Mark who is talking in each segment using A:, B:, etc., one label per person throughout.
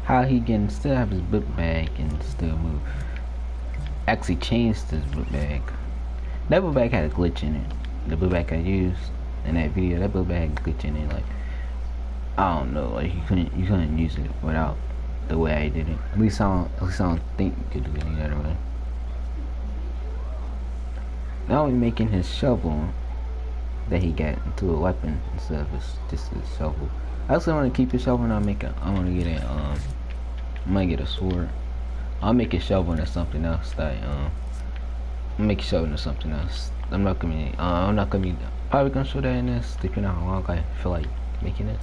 A: how he can still have his book bag and still move. Actually changed his book bag. That book bag had a glitch in it. The book bag I used in that video, that book bag had a glitch in it. Like, I don't know, like you couldn't use it without the way I did it. At least I don't think you could do it any other way. Now we're making his shovel that he got into a weapon instead of just a shovel. I also want to keep his shovel and I want to get a I might get a sword. I'll make a shovel into something else that I'll make a shovel into something else. I'm not gonna be probably gonna show that in this, depending on how long I feel like making it.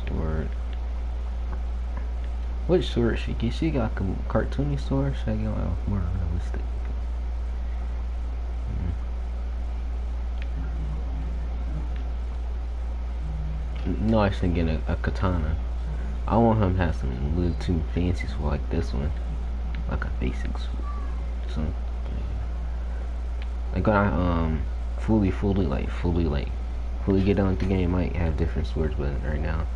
A: Sword. Which sword should she get? She got like a cartoony sword. Should I get like more realistic? No, I should get a katana. I want him to have some little too fancy sword like this one, like a basic sword. Some like when I fully get on the game, might have different swords, but right now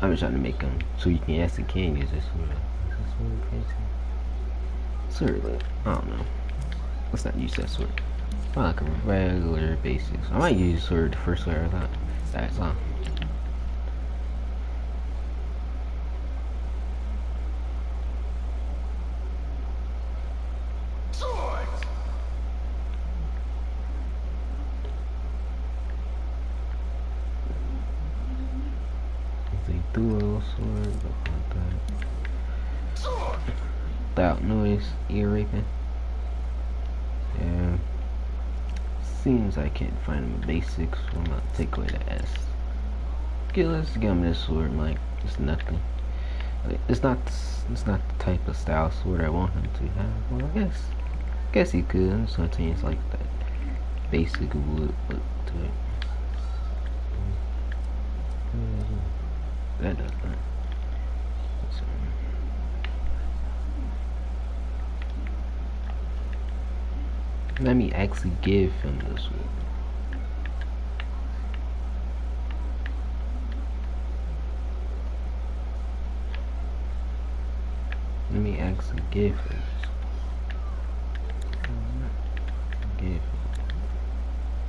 A: I'm just trying to make them so you can actually use this sword. Is this sword fancy? Sword, like, I don't know. Let's not use that sword. I like a regular basic. I might use sword the first sword I thought. That's all. Dual sword, without noise, ear raping. Yeah. Seems I can't find the basics, so I'm gonna take away the S. Okay, let's give him this sword, like it's nothing. Like, it's not the type of style sword I want him to have. Well, I guess he could. I'm just gonna change like that basic wood look to it. That does not. Let me actually give him this one. Let me actually give him this one. Give him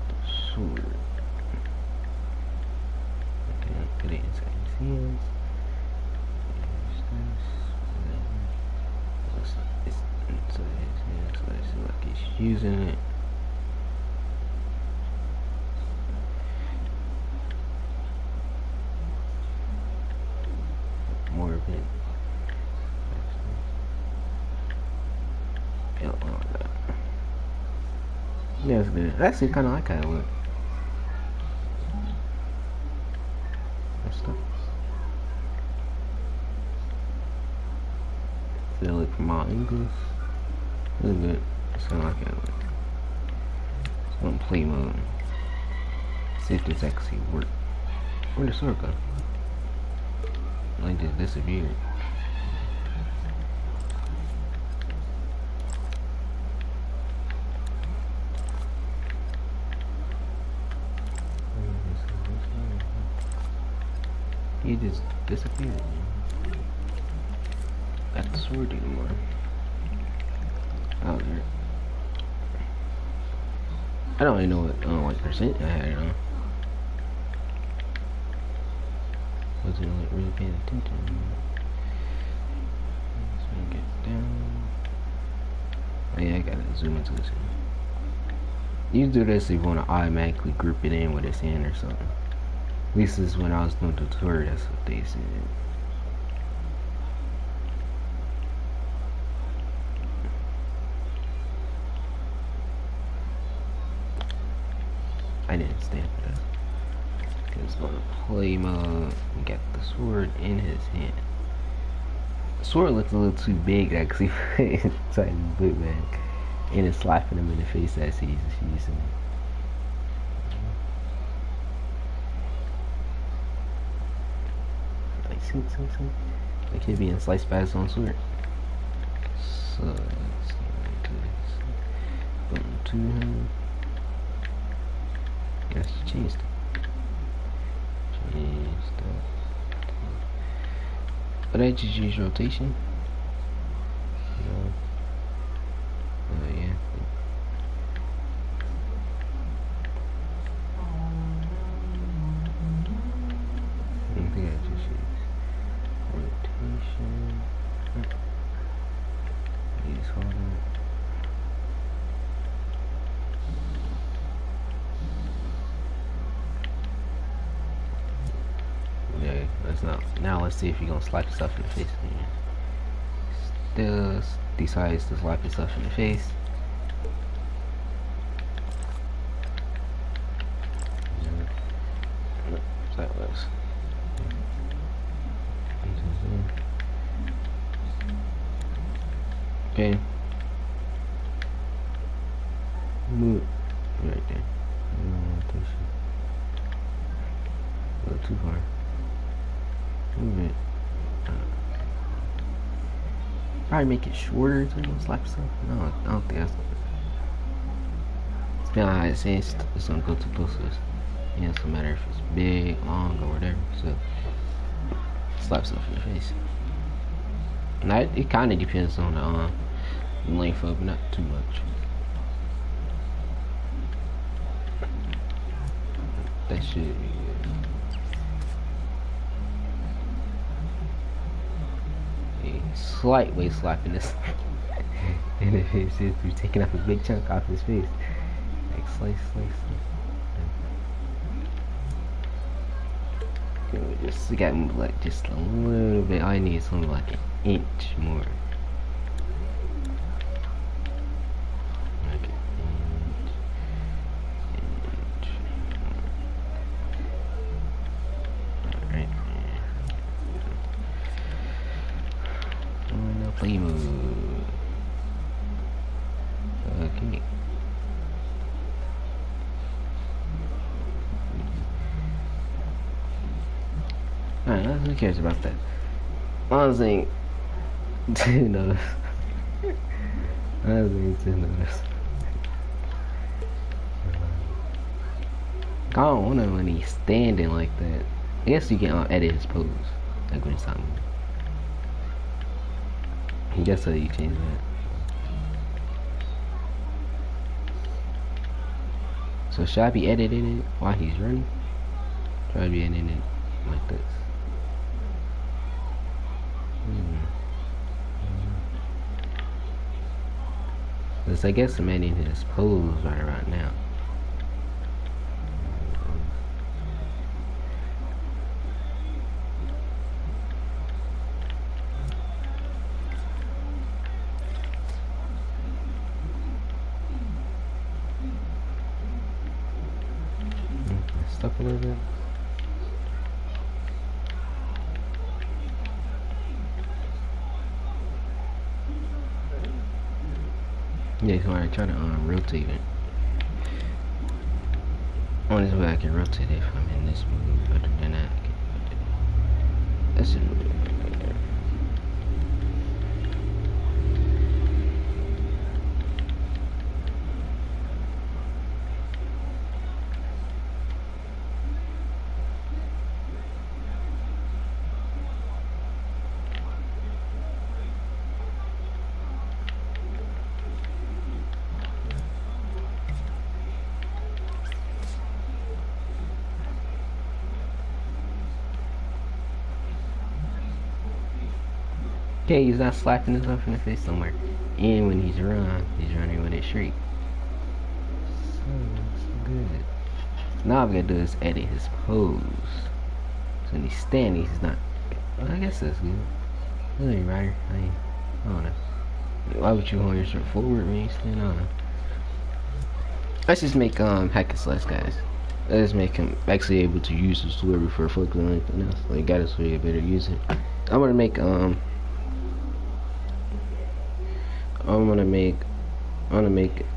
A: the sword. Okay, put it inside his hands. It's inside his hands, so I see like he's using it. More of it. Yeah, all that. Yeah, it's good. I actually kind of like how it look. Feel it from all angles. Really good. It's kind of like it. It's on play mode. See if this actually works. Where'd the sword go? Like just disappeared. He just disappeared. Got the sword anymore. Out there. I don't even know what percent I had it on. Wasn't like really paying attention. Let's get down. Oh yeah, I gotta zoom into this. You do this if you want to automatically group it in with his hand or something. At least this is when I was doing the tutorial, that's what they said. I didn't stand for that. It's going to play mode. We got the sword in his hand. The sword looks a little too big actually for inside his boot bag. And it's slapping him in the face as he's using it. Like he's being sliced by his own sword. So let's go to him. Yes, changed it. Changed it. But I just use rotation. Yeah. I think I just use rotation. Use hold on. Yeah, let's not. Now let's see if you're gonna slap yourself in the face. Still decides to slap yourself in the face. That was. Okay. Move right there. A little too far. Move it. Probably make it shorter so you don't slap yourself. No, I don't think that's. It's been how it says it's gonna go too close to us. Yeah, it doesn't matter if it's big, long, or whatever. So slap yourself in the face. Now it kind of depends on the length of it, not too much. That should be good. A slight way slapping this in the face is we're taking off a big chunk off his face. Like slice, slice, slice. Okay, we gotta move like just a little bit. All I need is something like an inch more. Like an inch. Alright. No play move. Okay. Alright, who cares about that? Honestly, ain't notice. Honestly, ain't notice. I don't want him when he's standing like that. I guess you can edit his pose, like when he's talking. I guess how you change that. So should I be editing it while he's running? Should I be editing it like this? Because I guess I'm editing his pose right around now. Stuck a little bit. Yeah, so I try to rotate it. On this way I can rotate it if I'm in this move, other than that I can rotate it. That's it. Okay, he's not slapping himself in the face somewhere. And when he's running with it straight. So good. Now all I'm gonna do is edit his pose. So when he's standing, he's not. Well, I guess that's good. It doesn't matter. I don't know. Why would you hold yourself forward when you stand on? Let's just make hack and slash, guys. Let's make him actually able to use his sword before focusing on anything else. Like, got it so you better use it. I'm gonna make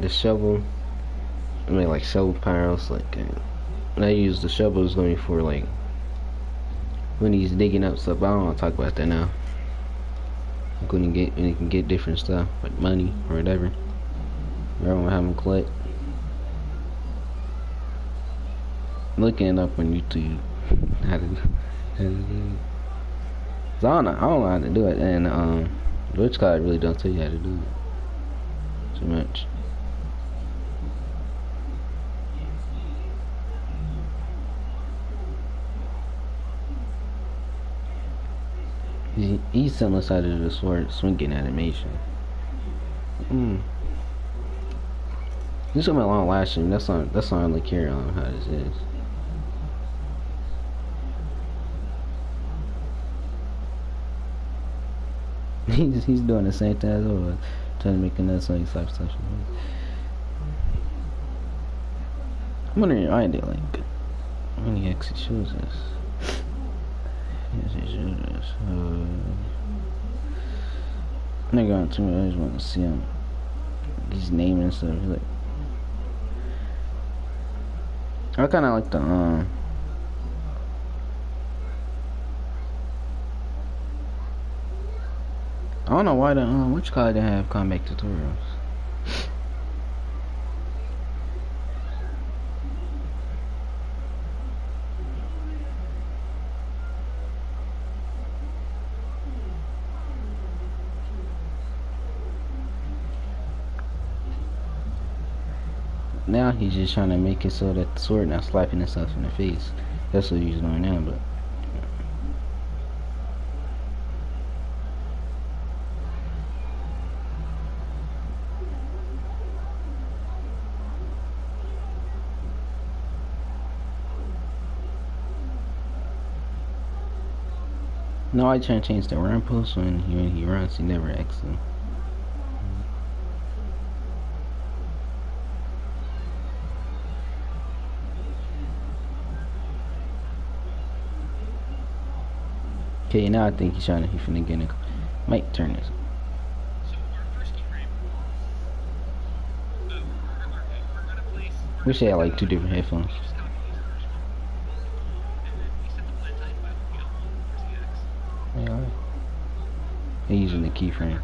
A: the shovel. I make like shovel piles. Like, when I use the shovel, it's going to be for like when he's digging up stuff. I don't want to talk about that now. I'm going to get when he can get different stuff like money or whatever. I don't want to have him collect. Looking it up on YouTube how to do. So I don't know how to do it, and Twitch card really don't tell you how to do it too much. He's similar side of the sword swinging animation. This is my long lasting. That's not really care on how this is. He's doing the same thing as well, trying to make another song slap stuff. I'm wondering why they like when he actually shows us. Yes, he shows us. Nigga on too much. I just want to see him. His name and stuff. Like, I kind of like the I don't know why the which card didn't have comeback tutorials. Now he's just trying to make it so that the sword not slapping himself in the face. That's what he's doing now, but no, I try to change the run post when he runs. He never acts them. Okay, now I think he's finna get it. Might turn this. Wish they had like 2 different headphones. Yeah. They're using the keyframe.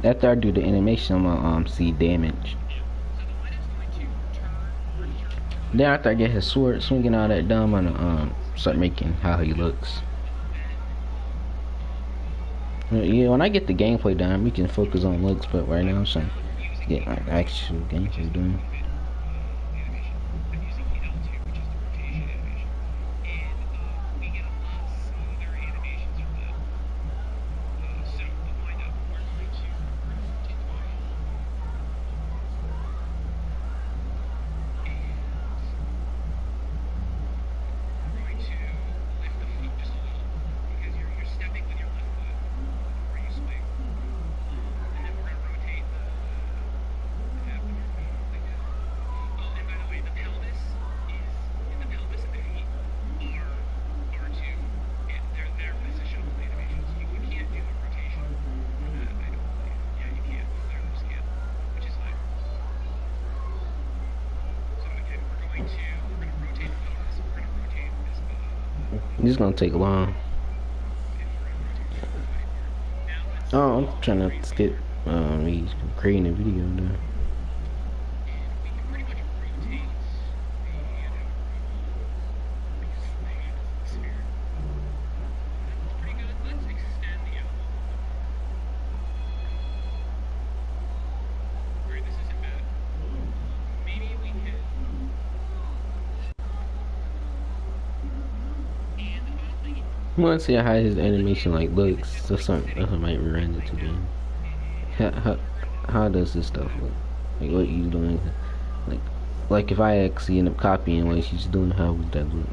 A: After I do the animation, I'm gonna see damage. Then after I get his sword swinging all that dumb, I'm gonna start making how he looks. Yeah, when I get the gameplay done, we can focus on looks. But right now, I'm trying to get like actual gameplay done. This is gonna take long. Oh, I'm trying to skip me creating a video now. I want to see how his animation like looks. That's something I might run into them. How does this stuff look? Like what you doing? Like if I actually end up copying what she's doing, how would that look?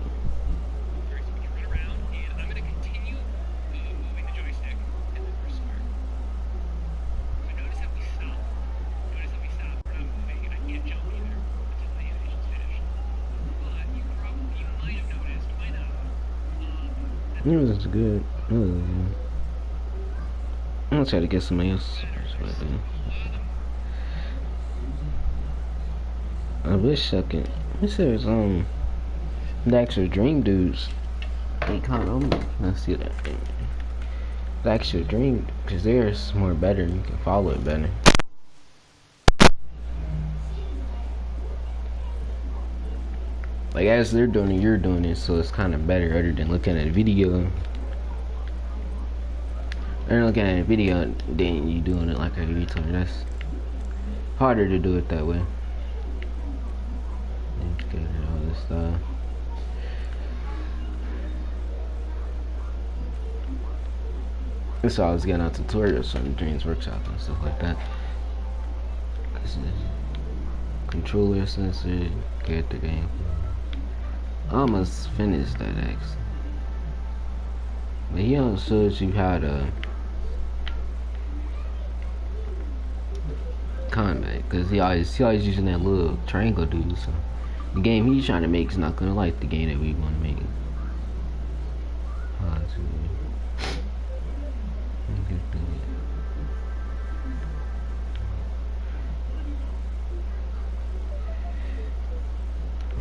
A: Yeah, that's good. I'm gonna try to get somebody else. I wish I could. This is the actual Dream dudes. They kind of let's see that. The actual Dream, because theirs more better. You can follow it better. Like as they're doing it, you're doing it, so it's kind of better other than looking at a video. And looking at a video, then you doing it like a retard. That's harder to do it that way. Get all this stuff. So I was getting out tutorials on Dreams Workshop and stuff like that. Controller sensor, character game. I almost finished that actually. But he also shows you how to combat, because he always using that little triangle dude, so the game he's trying to make is not gonna like the game that we want to make.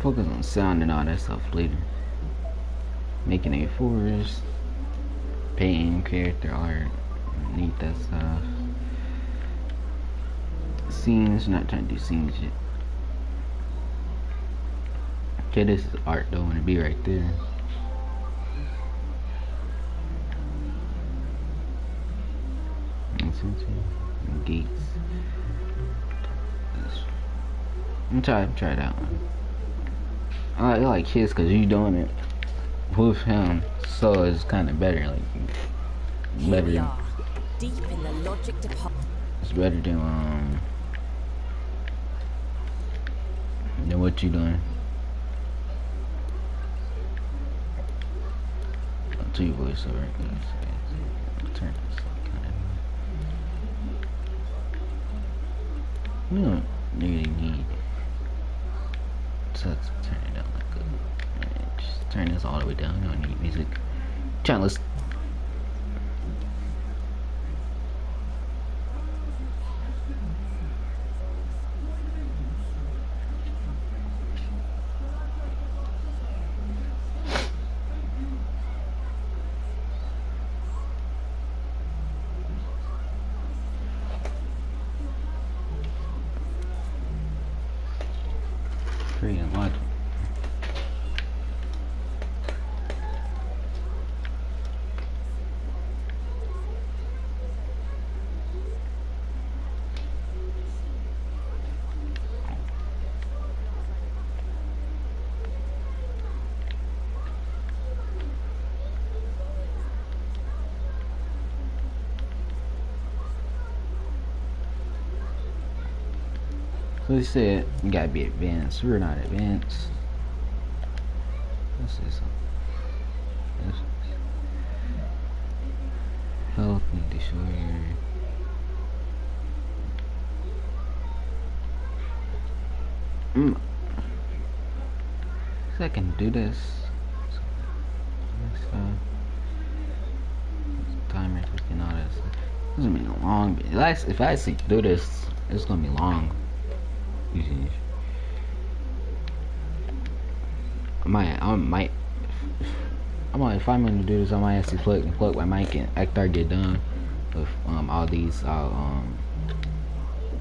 A: Focus on sound and all that stuff later. Making a forest, painting character art, need that stuff. Scenes, not trying to do scenes yet. Okay, this is art though, and it be right there. Gates. I'm try that one. I like his because you doing it with him, so it's kind of better. Like better. Deep in the logic department. It's better than what you doing. I'll tell you voiceover. Turn this kind of. You don't really need. So let's turn it down like good. Just turn this all the way down. You don't need music. Trying to listen. And what? So they said you gotta be advanced. We're not advanced. Let's see something. Health need to show your. So I can do this. Timer clicking all this. This is gonna be long. If I actually do this, it's gonna be long. I might. If I'm gonna do this, I might actually plug my mic in after I get done with all these. I'll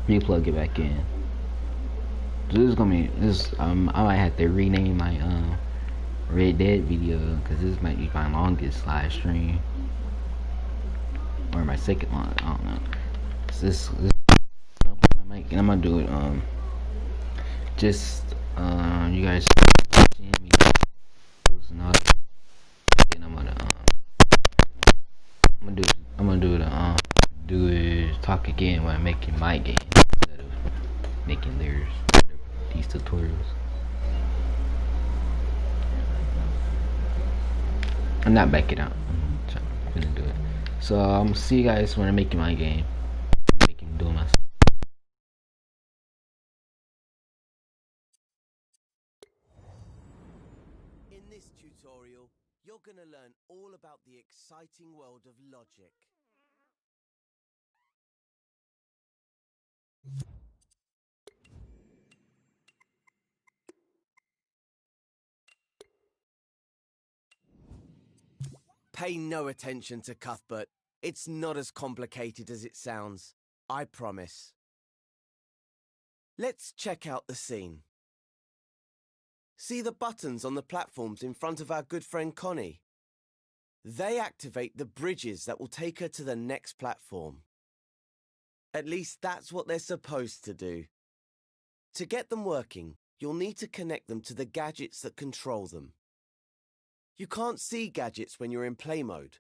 A: replug it back in. So this is gonna be this. I might have to rename my Red Dead video because this might be my longest live stream or my second long. I don't know. So this my mic and I'm gonna do it. Just you guys seeing me and all that. And I'm gonna do it talk again when I'm making my game instead of making theirs, these tutorials. I'm not backing out. I'm gonna do it. So I'm gonna see you guys when I'm making my game. Doing my.
B: In this tutorial, you're gonna learn all about the exciting world of logic. Pay no attention to Cuthbert. It's not as complicated as it sounds. I promise. Let's check out the scene. See the buttons on the platforms in front of our good friend Connie? They activate the bridges that will take her to the next platform. At least that's what they're supposed to do. To get them working, you'll need to connect them to the gadgets that control them. You can't see gadgets when you're in play mode,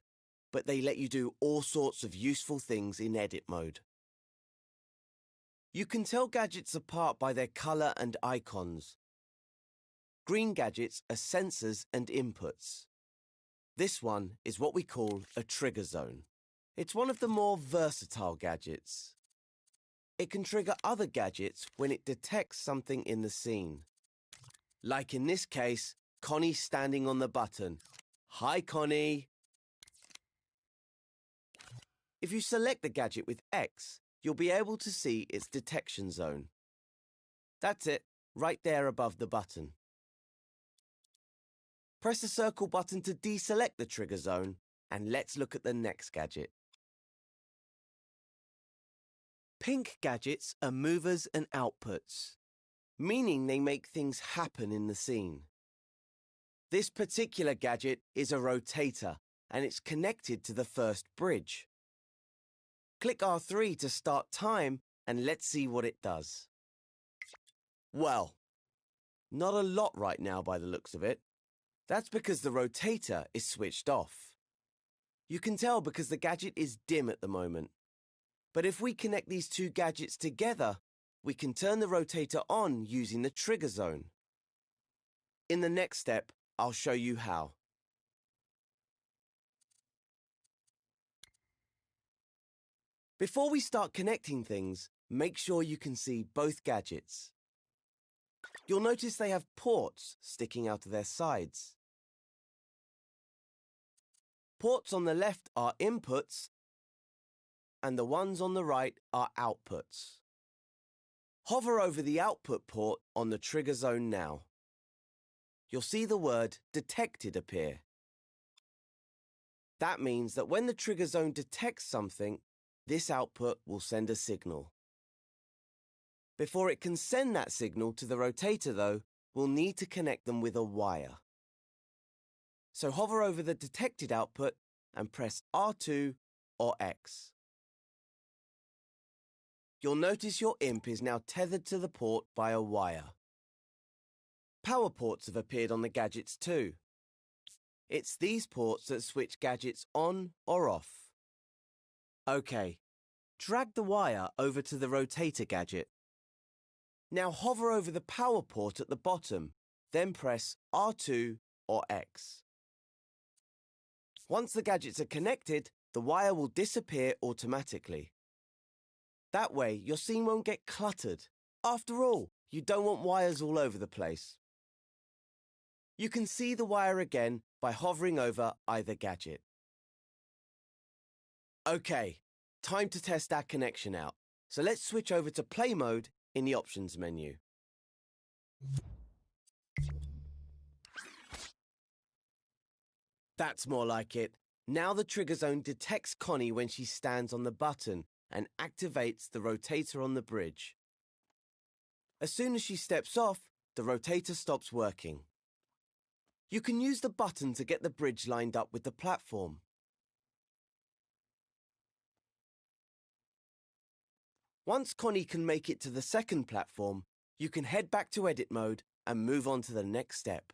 B: but they let you do all sorts of useful things in edit mode. You can tell gadgets apart by their color and icons. Green gadgets are sensors and inputs. This one is what we call a trigger zone. It's one of the more versatile gadgets. It can trigger other gadgets when it detects something in the scene. Like in this case, Connie standing on the button. Hi, Connie. If you select the gadget with X, you'll be able to see its detection zone. That's it, right there above the button. Press the circle button to deselect the trigger zone, and let's look at the next gadget. Pink gadgets are movers and outputs, meaning they make things happen in the scene. This particular gadget is a rotator, and it's connected to the first bridge. Click R3 to start time, and let's see what it does. Well, not a lot right now by the looks of it. That's because the rotator is switched off. You can tell because the gadget is dim at the moment. But if we connect these two gadgets together, we can turn the rotator on using the trigger zone. In the next step, I'll show you how. Before we start connecting things, make sure you can see both gadgets. You'll notice they have ports sticking out of their sides. Ports on the left are inputs, and the ones on the right are outputs. Hover over the output port on the trigger zone now. You'll see the word detected appear. That means that when the trigger zone detects something, this output will send a signal. Before it can send that signal to the rotator, though, we'll need to connect them with a wire. So hover over the detected output and press R2 or X. You'll notice your imp is now tethered to the port by a wire. Power ports have appeared on the gadgets too. It's these ports that switch gadgets on or off. OK, drag the wire over to the rotator gadget. Now hover over the power port at the bottom, then press R2 or X. Once the gadgets are connected, the wire will disappear automatically. That way, your scene won't get cluttered. After all, you don't want wires all over the place. You can see the wire again by hovering over either gadget. OK, time to test our connection out. So let's switch over to play mode in the options menu. That's more like it. Now the trigger zone detects Connie when she stands on the button and activates the rotator on the bridge. As soon as she steps off, the rotator stops working. You can use the button to get the bridge lined up with the platform. Once Connie can make it to the second platform, you can head back to edit mode and move on to the next step.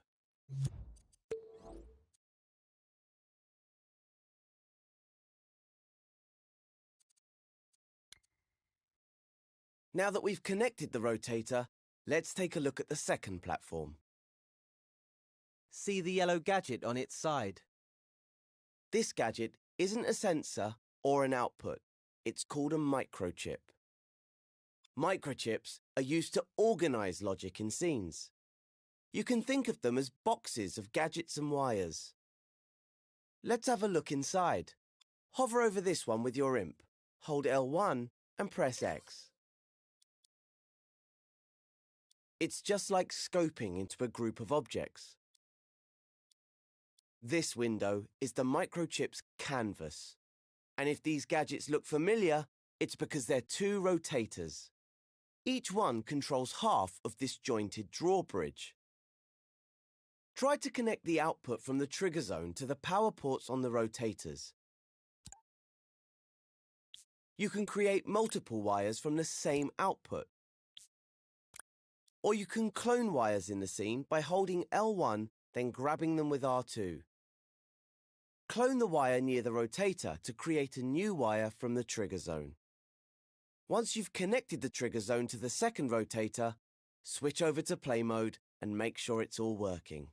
B: Now that we've connected the rotator, let's take a look at the second platform. See the yellow gadget on its side? This gadget isn't a sensor or an output. It's called a microchip. Microchips are used to organize logic in scenes. You can think of them as boxes of gadgets and wires. Let's have a look inside. Hover over this one with your imp. Hold L1 and press X. It's just like scoping into a group of objects. This window is the microchip's canvas. And if these gadgets look familiar, it's because they're two rotators. Each one controls half of this jointed drawbridge. Try to connect the output from the trigger zone to the power ports on the rotators. You can create multiple wires from the same output. Or you can clone wires in the scene by holding L1, then grabbing them with R2. Clone the wire near the rotator to create a new wire from the trigger zone. Once you've connected the trigger zone to the second rotator, switch over to play mode and make sure it's all working.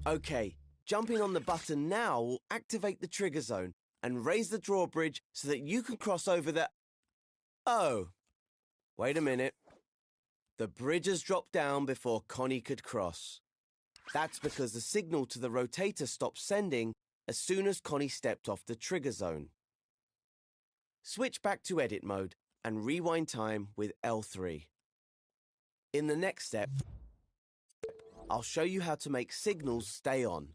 B: OK, jumping on the button now will activate the trigger zone and raise the drawbridge so that you can cross over the... Oh, wait a minute. The bridge has dropped down before Connie could cross. That's because the signal to the rotator stopped sending as soon as Connie stepped off the trigger zone. Switch back to edit mode and rewind time with L3. In the next step, I'll show you how to make signals stay on.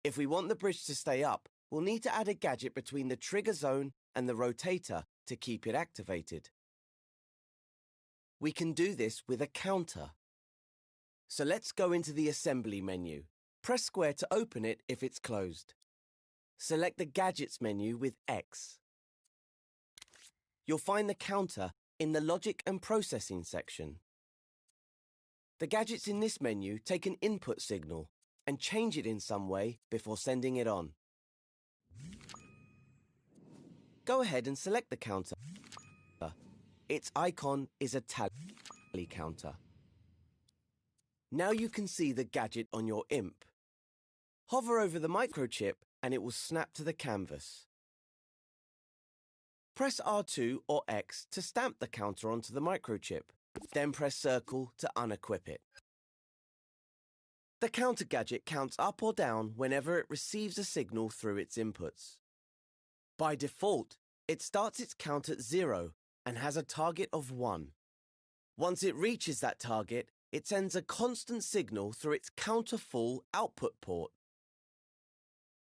B: If we want the bridge to stay up, we'll need to add a gadget between the trigger zone and the rotator to keep it activated. We can do this with a counter. So let's go into the assembly menu. Press square to open it if it's closed. Select the Gadgets menu with X. You'll find the counter in the Logic and Processing section. The gadgets in this menu take an input signal and change it in some way before sending it on. Go ahead and select the counter. Its icon is a tally counter. Now you can see the gadget on your IMP. Hover over the microchip and it will snap to the canvas. Press R2 or X to stamp the counter onto the microchip, then press circle to unequip it. The counter gadget counts up or down whenever it receives a signal through its inputs. By default, it starts its count at 0 and has a target of 1. Once it reaches that target, it sends a constant signal through its counter-full output port.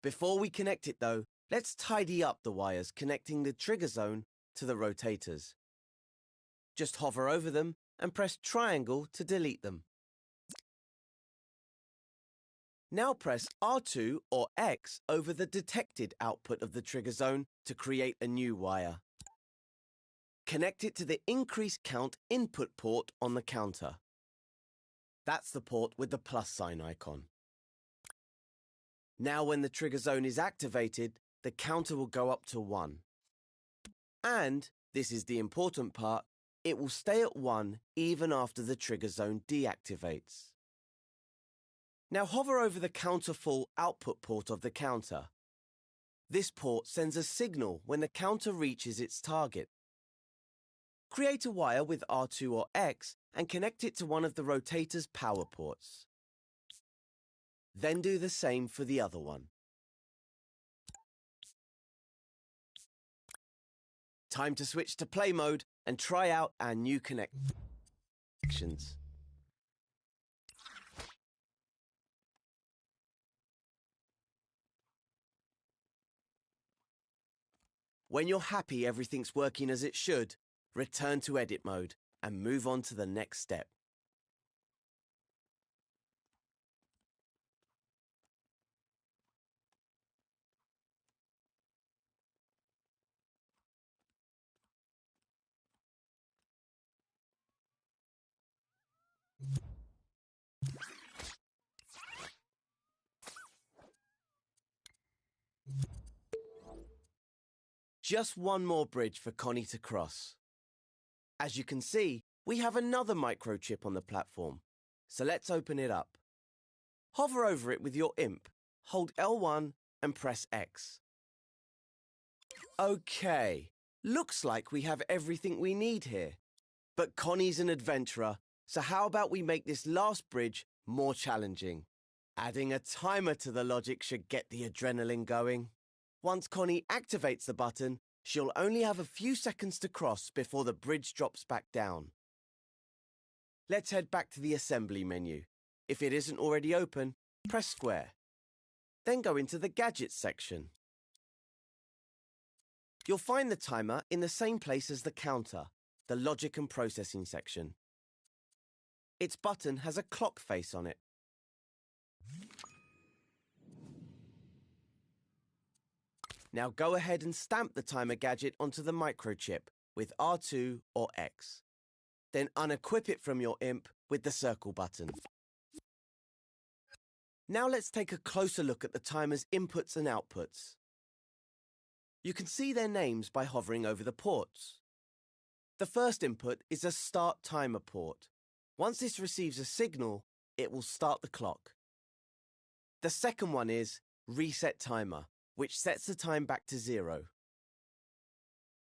B: Before we connect it though, let's tidy up the wires connecting the trigger zone to the rotators. Just hover over them and press triangle to delete them. Now press R2 or X over the detected output of the trigger zone to create a new wire. Connect it to the increase count input port on the counter. That's the port with the plus sign icon. Now when the trigger zone is activated, the counter will go up to 1. And, this is the important part, it will stay at 1 even after the trigger zone deactivates. Now hover over the counter-full output port of the counter. This port sends a signal when the counter reaches its target. Create a wire with R2 or X and connect it to one of the rotator's power ports. Then do the same for the other one. Time to switch to play mode and try out our new connections. When you're happy everything's working as it should, return to edit mode and move on to the next step. Just one more bridge for Connie to cross. As you can see, we have another microchip on the platform, so let's open it up. Hover over it with your IMP, hold L1 and press X. Okay, looks like we have everything we need here. But Connie's an adventurer, so how about we make this last bridge more challenging? Adding a timer to the logic should get the adrenaline going. Once Connie activates the button, She'll only have a few seconds to cross before the bridge drops back down. Let's head back to the assembly menu. If it isn't already open, press square. Then go into the Gadgets section. You'll find the timer in the same place as the counter, the Logic and Processing section. Its button has a clock face on it. Now go ahead and stamp the timer gadget onto the microchip with R2 or X. Then unequip it from your IMP with the circle button. Now let's take a closer look at the timer's inputs and outputs. You can see their names by hovering over the ports. The first input is a start timer port. Once this receives a signal, it will start the clock. The second one is reset timer, which sets the time back to 0.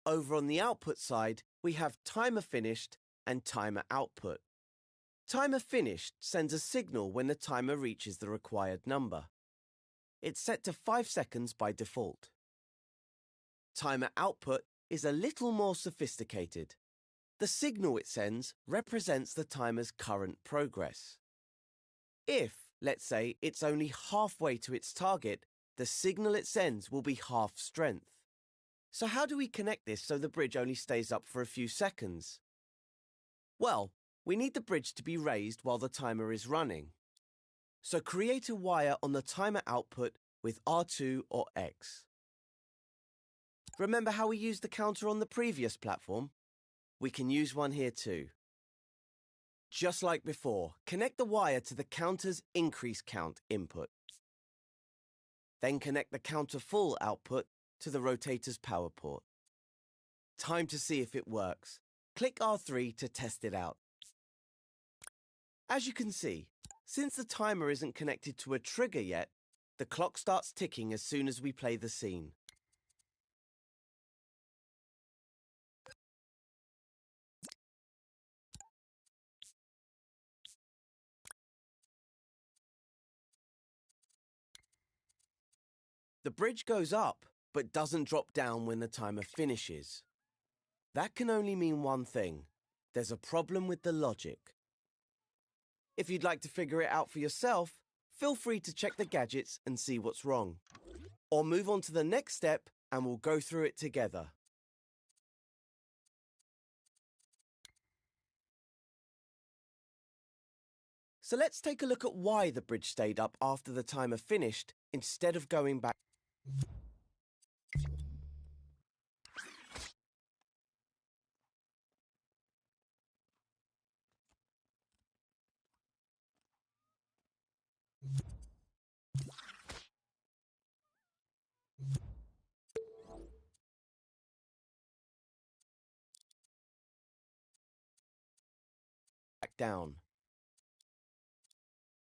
B: Over on the output side, we have timer finished and timer output. Timer finished sends a signal when the timer reaches the required number. It's set to 5 seconds by default. Timer output is a little more sophisticated. The signal it sends represents the timer's current progress. If, let's say, it's only halfway to its target, the signal it sends will be half strength. So how do we connect this so the bridge only stays up for a few seconds? Well, we need the bridge to be raised while the timer is running. So create a wire on the timer output with R2 or X. Remember how we used the counter on the previous platform? We can use one here too. Just like before, connect the wire to the counter's increase count input. Then connect the counter full output to the rotator's power port. Time to see if it works. Click R3 to test it out. As you can see, since the timer isn't connected to a trigger yet, the clock starts ticking as soon as we play the scene. The bridge goes up, but doesn't drop down when the timer finishes. That can only mean one thing. There's a problem with the logic. If you'd like to figure it out for yourself, feel free to check the gadgets and see what's wrong. Or move on to the next step and we'll go through it together. So let's take a look at why the bridge stayed up after the timer finished instead of going back. Down.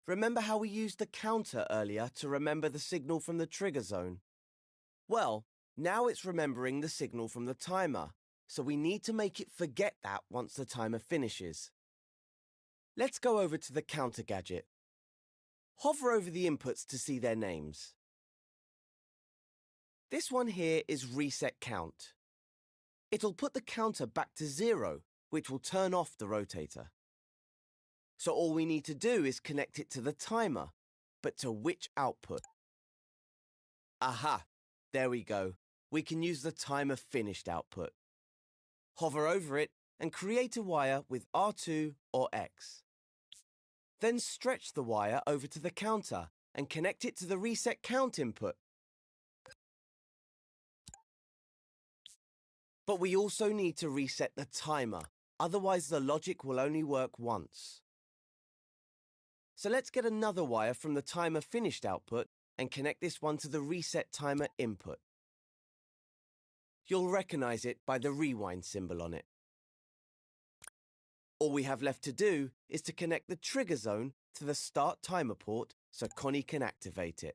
B: Remember how we used the counter earlier to remember the signal from the trigger zone? Well, now it's remembering the signal from the timer, so we need to make it forget that once the timer finishes. Let's go over to the counter gadget. Hover over the inputs to see their names. This one here is reset count. It'll put the counter back to 0, which will turn off the rotator. So all we need to do is connect it to the timer, but to which output? Aha! There we go. We can use the timer finished output. Hover over it and create a wire with R2 or X. Then stretch the wire over to the counter and connect it to the reset count input. But we also need to reset the timer, otherwise the logic will only work once. So let's get another wire from the timer finished output and connect this one to the reset timer input. You'll recognize it by the rewind symbol on it. All we have left to do is to connect the trigger zone to the start timer port so Connie can activate it.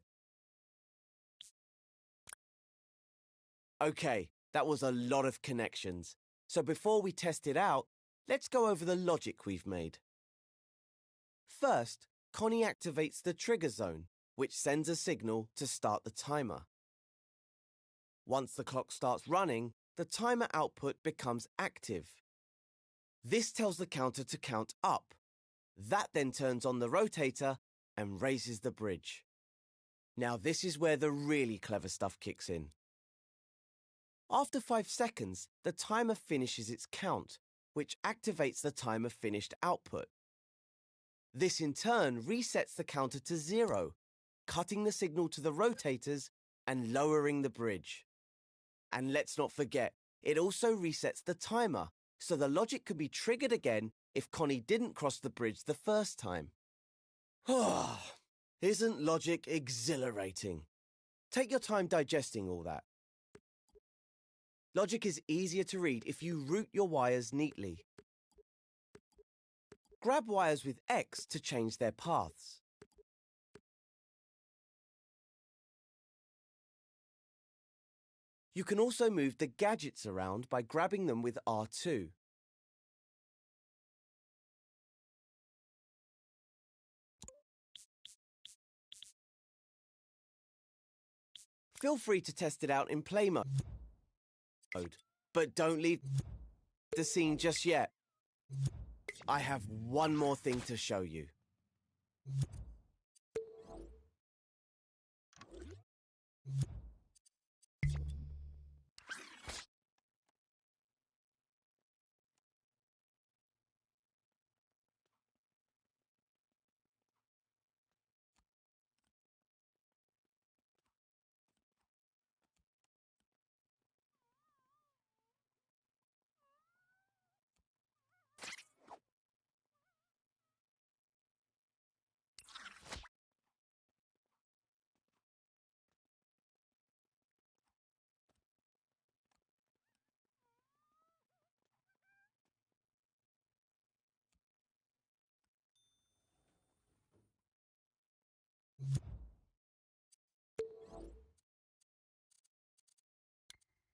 B: Okay, that was a lot of connections. So before we test it out, let's go over the logic we've made. First, Connie activates the trigger zone, which sends a signal to start the timer. Once the clock starts running, the timer output becomes active. This tells the counter to count up. That then turns on the rotator and raises the bridge. Now this is where the really clever stuff kicks in. After 5 seconds, the timer finishes its count, which activates the timer finished output. This in turn resets the counter to 0, cutting the signal to the rotators and lowering the bridge. And let's not forget, it also resets the timer, so the logic could be triggered again if Connie didn't cross the bridge the first time. Isn't logic exhilarating? Take your time digesting all that. Logic is easier to read if you route your wires neatly. Grab wires with X to change their paths. You can also move the gadgets around by grabbing them with R2. Feel free to test it out in play mode, but don't leave the scene just yet. I have one more thing to show you.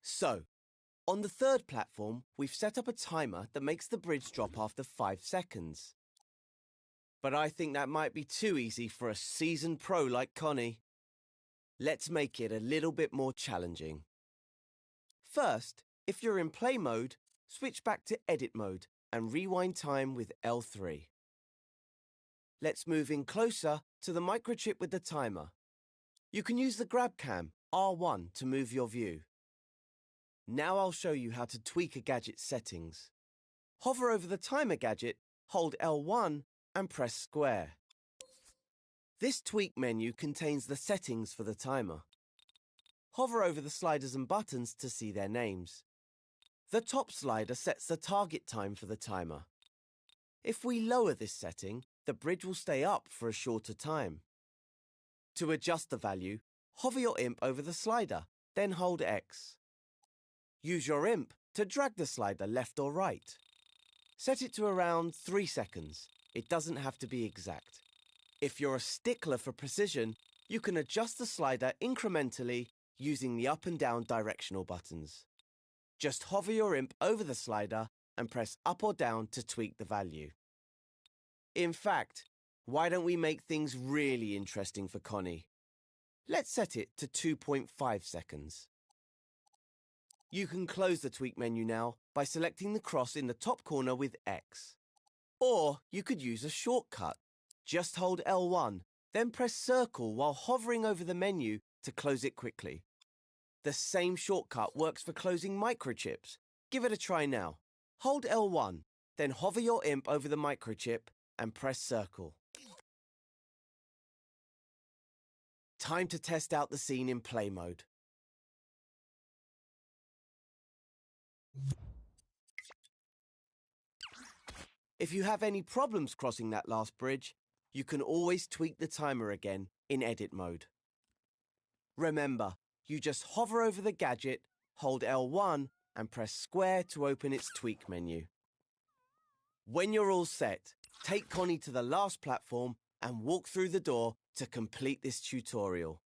B: So, on the third platform, we've set up a timer that makes the bridge drop after 5 seconds. But I think that might be too easy for a seasoned pro like Connie. Let's make it a little bit more challenging. First, if you're in play mode, switch back to edit mode and rewind time with L3. Let's move in closer to the microchip with the timer. You can use the grab cam, R1, to move your view. Now I'll show you how to tweak a gadget's settings. Hover over the timer gadget, hold L1 and press square. This tweak menu contains the settings for the timer. Hover over the sliders and buttons to see their names. The top slider sets the target time for the timer. If we lower this setting, the bridge will stay up for a shorter time. To adjust the value, hover your imp over the slider, then hold X. Use your imp to drag the slider left or right. Set it to around 3 seconds. It doesn't have to be exact. If you're a stickler for precision, you can adjust the slider incrementally using the up and down directional buttons. Just hover your imp over the slider and press up or down to tweak the value. In fact, why don't we make things really interesting for Connie? Let's set it to 2.5 seconds. You can close the tweak menu now by selecting the cross in the top corner with X. Or you could use a shortcut. Just hold L1, then press circle while hovering over the menu to close it quickly. The same shortcut works for closing microchips. Give it a try now. Hold L1, then hover your imp over the microchip and press circle. Time to test out the scene in play mode. If you have any problems crossing that last bridge, you can always tweak the timer again in edit mode. Remember, you just hover over the gadget, hold L1 and press square to open its tweak menu. When you're all set, take Connie to the last platform and walk through the door to complete this tutorial.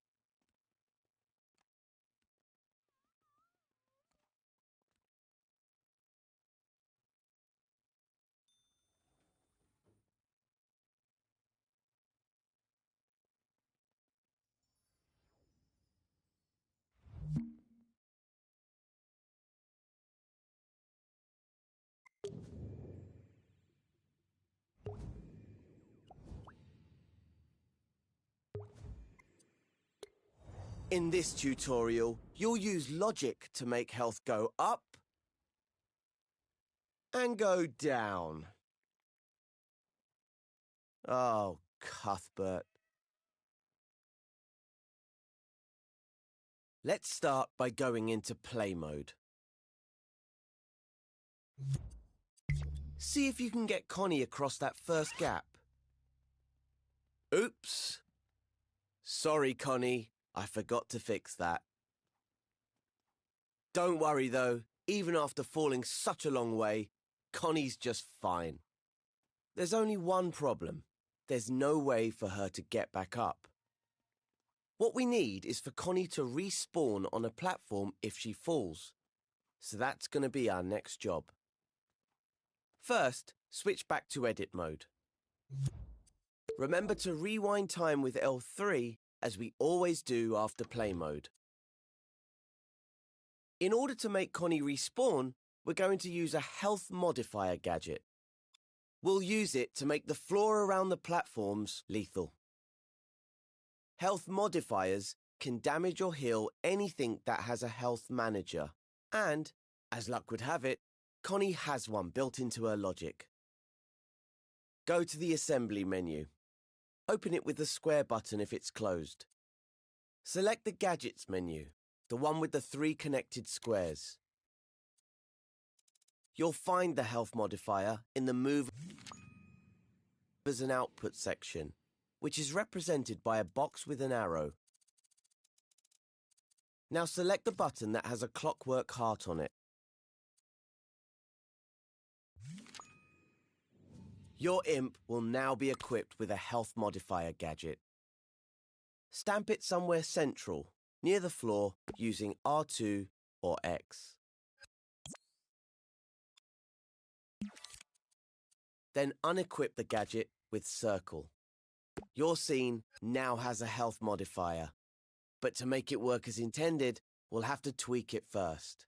B: In this tutorial, you'll use logic to make health go up and go down. Oh, Cuthbert. Let's start by going into play mode. See if you can get Connie across that first gap. Oops. Sorry, Connie. I forgot to fix that. Don't worry, though. Even after falling such a long way, Connie's just fine. There's only one problem. There's no way for her to get back up. What we need is for Connie to respawn on a platform if she falls. So that's going to be our next job. First, switch back to edit mode. Remember to rewind time with L3 as we always do after play mode. In order to make Connie respawn, we're going to use a health modifier gadget. We'll use it to make the floor around the platforms lethal. Health modifiers can damage or heal anything that has a health manager. And, as luck would have it, Connie has one built into her logic. Go to the assembly menu. Open it with the square button if it's closed. Select the gadgets menu, the one with the 3 connected squares. You'll find the health modifier in the movers and output section, which is represented by a box with an arrow. Now select the button that has a clockwork heart on it. Your imp will now be equipped with a health modifier gadget. Stamp it somewhere central, near the floor, using R2 or X. Then unequip the gadget with circle. Your scene now has a health modifier, but to make it work as intended, we'll have to tweak it first.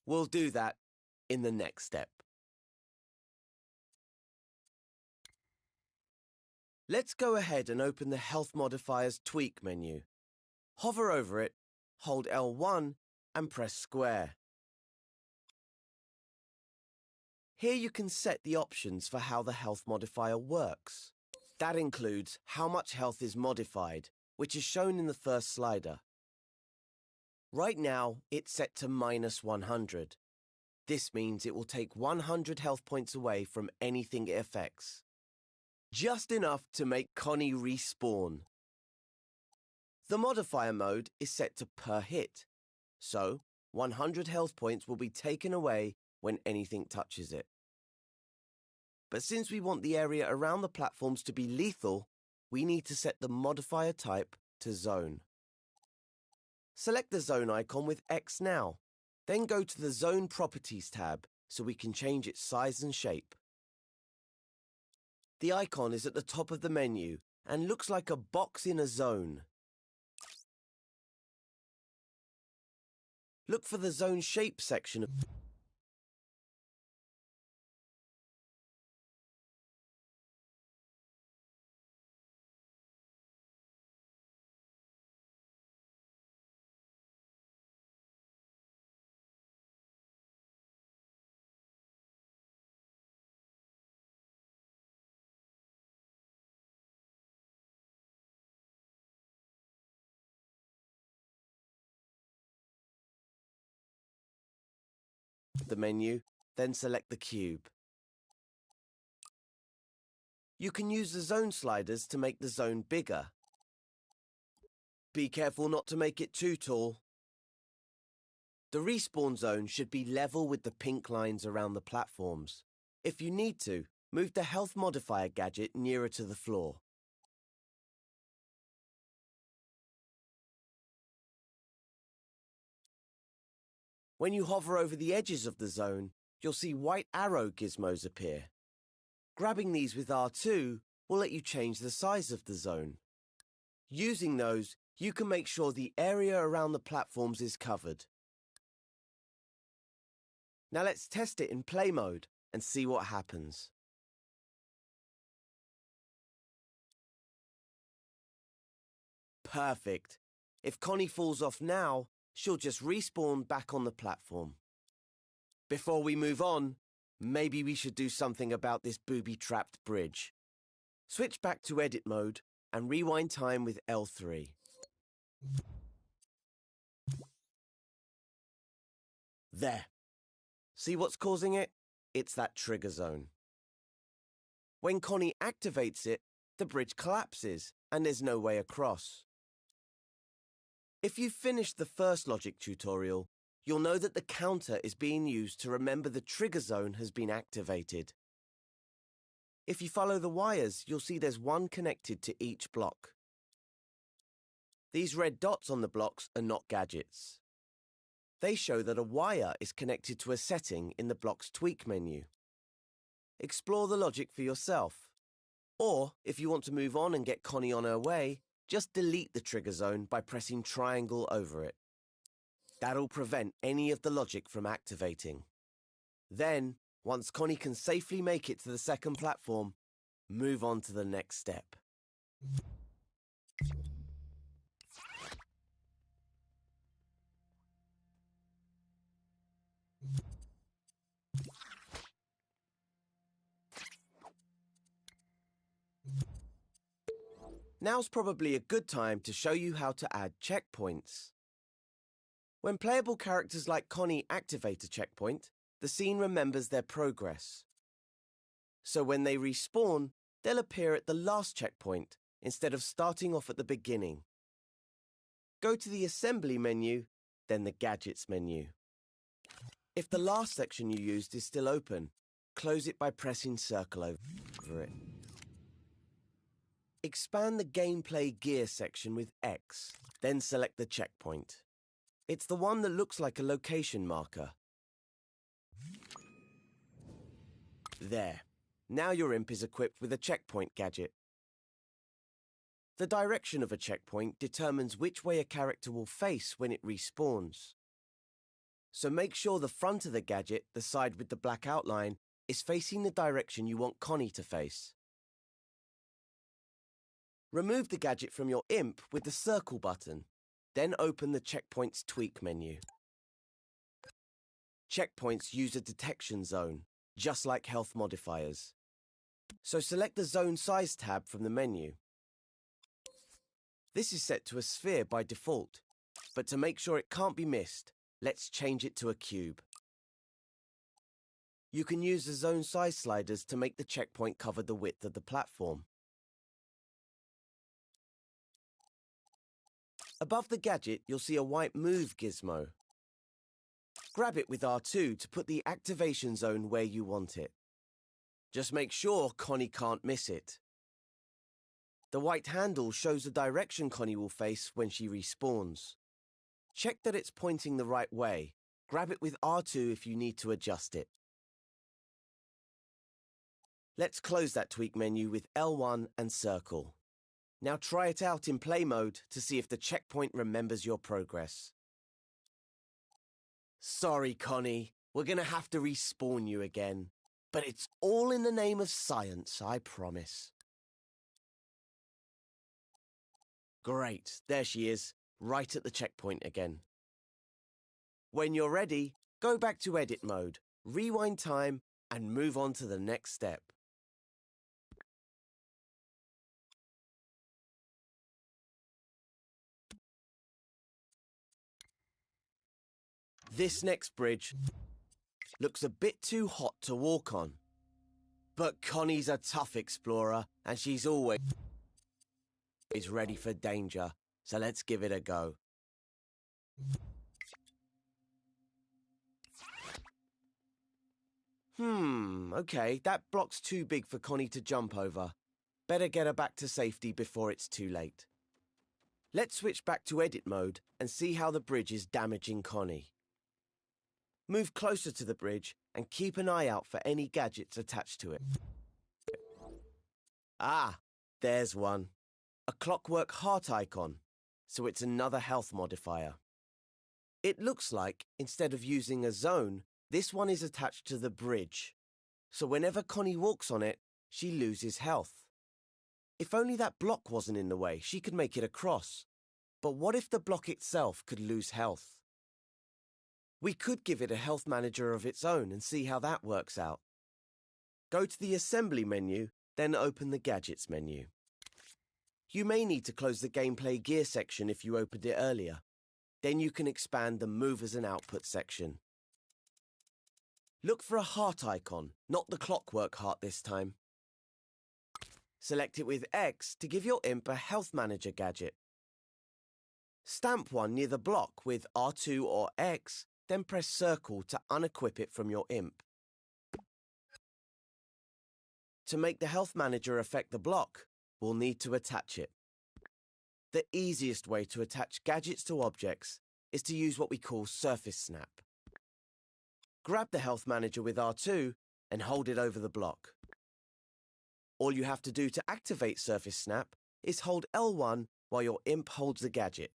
B: We'll do that in the next step. Let's go ahead and open the Health Modifiers Tweak menu. Hover over it, hold L1 and press square. Here you can set the options for how the health modifier works. That includes how much health is modified, which is shown in the first slider. Right now, it's set to -100. This means it will take 100 health points away from anything it affects. Just enough to make Connie respawn. The modifier mode is set to per hit, so 100 health points will be taken away when anything touches it. But since we want the area around the platforms to be lethal, we need to set the modifier type to Zone. Select the Zone icon with X now. Then go to the Zone Properties tab so we can change its size and shape. The icon is at the top of the menu and looks like a box in a zone. Look for the Zone Shape section of the menu, then select the cube. You can use the zone sliders to make the zone bigger. Be careful not to make it too tall. The respawn zone should be level with the pink lines around the platforms. If you need to, move the health modifier gadget nearer to the floor. When you hover over the edges of the zone, you'll see white arrow gizmos appear. Grabbing these with R2 will let you change the size of the zone. Using those, you can make sure the area around the platforms is covered. Now let's test it in play mode and see what happens. Perfect. If Connie falls off now, she'll just respawn back on the platform. Before we move on, maybe we should do something about this booby-trapped bridge. Switch back to edit mode and rewind time with L3. There. See what's causing it? It's that trigger zone. When Connie activates it, the bridge collapses and there's no way across. If you've finished the first logic tutorial, you'll know that the counter is being used to remember the trigger zone has been activated. If you follow the wires, you'll see there's one connected to each block. These red dots on the blocks are not gadgets. They show that a wire is connected to a setting in the block's tweak menu. Explore the logic for yourself. Or, if you want to move on and get Connie on her way, just delete the trigger zone by pressing triangle over it. That'll prevent any of the logic from activating. Then, once Connie can safely make it to the second platform, move on to the next step. Now's probably a good time to show you how to add checkpoints. When playable characters like Connie activate a checkpoint, the scene remembers their progress. So when they respawn, they'll appear at the last checkpoint instead of starting off at the beginning. Go to the Assembly menu, then the Gadgets menu. If the last section you used is still open, close it by pressing circle over it. Expand the Gameplay Gear section with X, then select the checkpoint. It's the one that looks like a location marker. There. Now your imp is equipped with a checkpoint gadget. The direction of a checkpoint determines which way a character will face when it respawns. So make sure the front of the gadget, the side with the black outline, is facing the direction you want Connie to face. Remove the gadget from your imp with the circle button, then open the Checkpoints Tweak menu. Checkpoints use a detection zone, just like health modifiers. So select the Zone Size tab from the menu. This is set to a sphere by default, but to make sure it can't be missed, let's change it to a cube. You can use the zone size sliders to make the checkpoint cover the width of the platform. Above the gadget, you'll see a white Move gizmo. Grab it with R2 to put the activation zone where you want it. Just make sure Connie can't miss it. The white handle shows the direction Connie will face when she respawns. Check that it's pointing the right way. Grab it with R2 if you need to adjust it. Let's close that tweak menu with L1 and circle. Now try it out in play mode to see if the checkpoint remembers your progress. Sorry, Connie. We're gonna have to respawn you again. But it's all in the name of science, I promise. Great, there she is, right at the checkpoint again. When you're ready, go back to edit mode, rewind time, and move on to the next step. This next bridge looks a bit too hot to walk on. But Connie's a tough explorer, and she's always ready for danger, so let's give it a go. Okay, that block's too big for Connie to jump over. Better get her back to safety before it's too late. Let's switch back to edit mode and see how the bridge is damaging Connie. Move closer to the bridge and keep an eye out for any gadgets attached to it. Ah, there's one. A clockwork heart icon, so it's another health modifier. It looks like, instead of using a zone, this one is attached to the bridge. So whenever Connie walks on it, she loses health. If only that block wasn't in the way, she could make it across. But what if the block itself could lose health? We could give it a health manager of its own and see how that works out. Go to the Assembly menu, then open the Gadgets menu. You may need to close the Gameplay Gear section if you opened it earlier. Then you can expand the Movers and Output section. Look for a heart icon, not the clockwork heart this time. Select it with X to give your imp a health manager gadget. Stamp one near the block with R2 or X, then press circle to unequip it from your imp. To make the health manager affect the block, we'll need to attach it. The easiest way to attach gadgets to objects is to use what we call Surface Snap. Grab the health manager with R2 and hold it over the block. All you have to do to activate Surface Snap is hold L1 while your imp holds the gadget.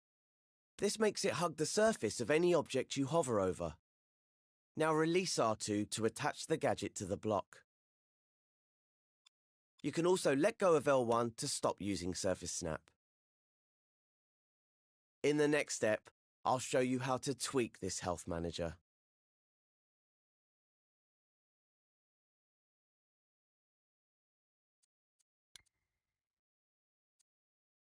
B: This makes it hug the surface of any object you hover over. Now release R2 to attach the gadget to the block. You can also let go of L1 to stop using Surface Snap. In the next step, I'll show you how to tweak this health manager.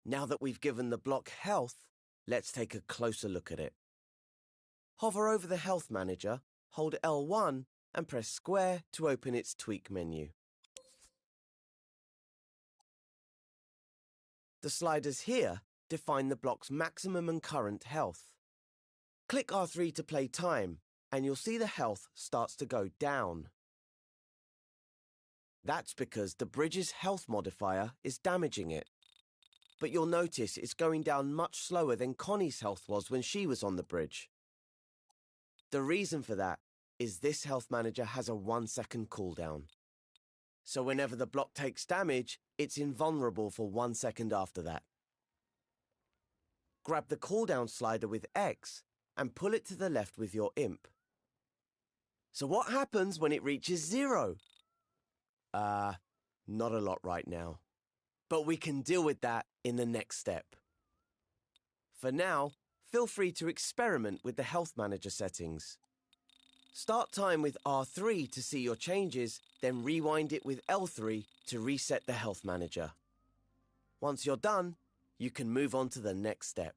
B: Now that we've given the block health, let's take a closer look at it. Hover over the health manager, hold L1 and press square to open its tweak menu. The sliders here define the block's maximum and current health. Click R3 to play time, and you'll see the health starts to go down. That's because the bridge's health modifier is damaging it. But you'll notice it's going down much slower than Connie's health was when she was on the bridge. The reason for that is this health manager has a 1-second cooldown. So whenever the block takes damage, it's invulnerable for 1 second after that. Grab the cooldown slider with X and pull it to the left with your imp. So what happens when it reaches 0? Not a lot right now. But we can deal with that in the next step. For now, feel free to experiment with the health manager settings. Start time with R3 to see your changes, then rewind it with L3 to reset the health manager. Once you're done, you can move on to the next step.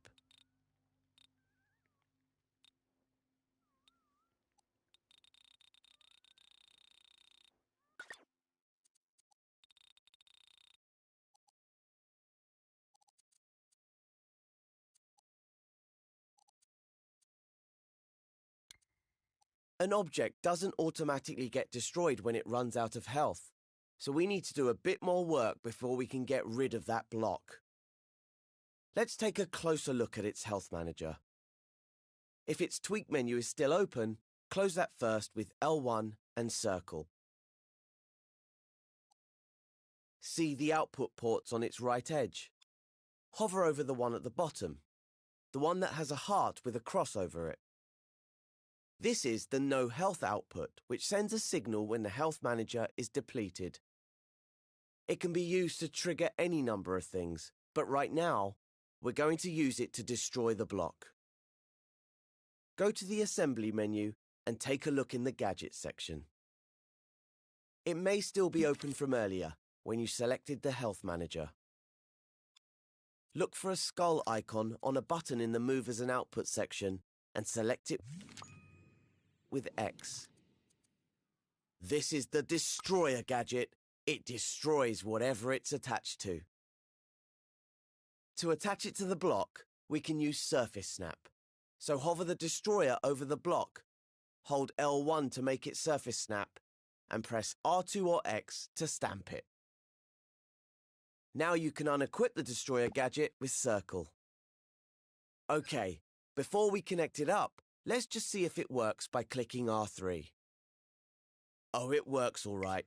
B: An object doesn't automatically get destroyed when it runs out of health. so we need to do a bit more work before we can get rid of that block. Let's take a closer look at its health manager. If its tweak menu is still open, close that first with L1 and circle. See the output ports on its right edge. Hover over the one at the bottom, the one that has a heart with a cross over it. This is the no health output, which sends a signal when the health manager is depleted. It can be used to trigger any number of things, but right now, we're going to use it to destroy the block. Go to the assembly menu and take a look in the gadgets section. It may still be open from earlier when you selected the health manager. Look for a skull icon on a button in the movers and output section and select it with X. This is the destroyer gadget. It destroys whatever it's attached to. To attach it to the block, we can use Surface Snap. So hover the destroyer over the block, hold L1 to make it Surface Snap, and press R2 or X to stamp it. Now you can unequip the destroyer gadget with Circle. OK, before we connect it up, let's just see if it works by clicking R3. Oh, it works all right.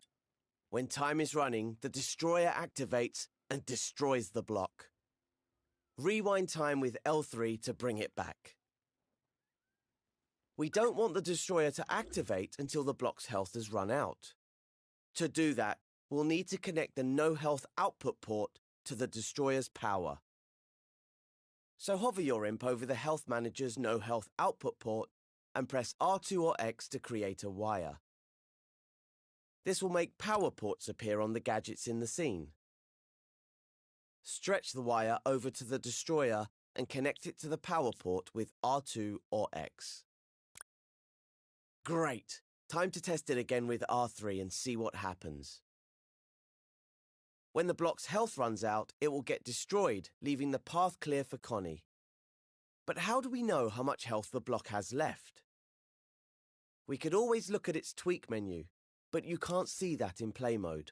B: When time is running, the destroyer activates and destroys the block. Rewind time with L3 to bring it back. We don't want the destroyer to activate until the block's health has run out. To do that, we'll need to connect the no health output port to the destroyer's power. So hover your imp over the health manager's no health output port and press R2 or X to create a wire. This will make power ports appear on the gadgets in the scene. Stretch the wire over to the destroyer and connect it to the power port with R2 or X. Great! Time to test it again with R3 and see what happens. When the block's health runs out, it will get destroyed, leaving the path clear for Connie. But how do we know how much health the block has left? We could always look at its tweak menu, but you can't see that in play mode.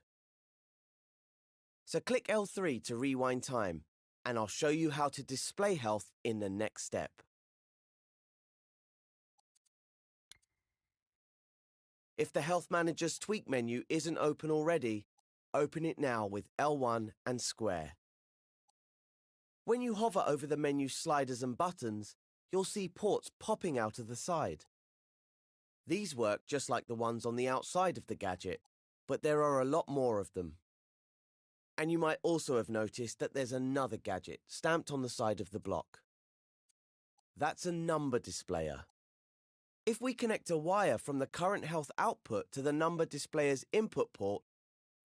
B: So click L3 to rewind time, and I'll show you how to display health in the next step. If the Health Manager's tweak menu isn't open already, open it now with L1 and square. When you hover over the menu sliders and buttons, you'll see ports popping out of the side. These work just like the ones on the outside of the gadget, but there are a lot more of them. And you might also have noticed that there's another gadget stamped on the side of the block. That's a number displayer. If we connect a wire from the current health output to the number displayer's input port,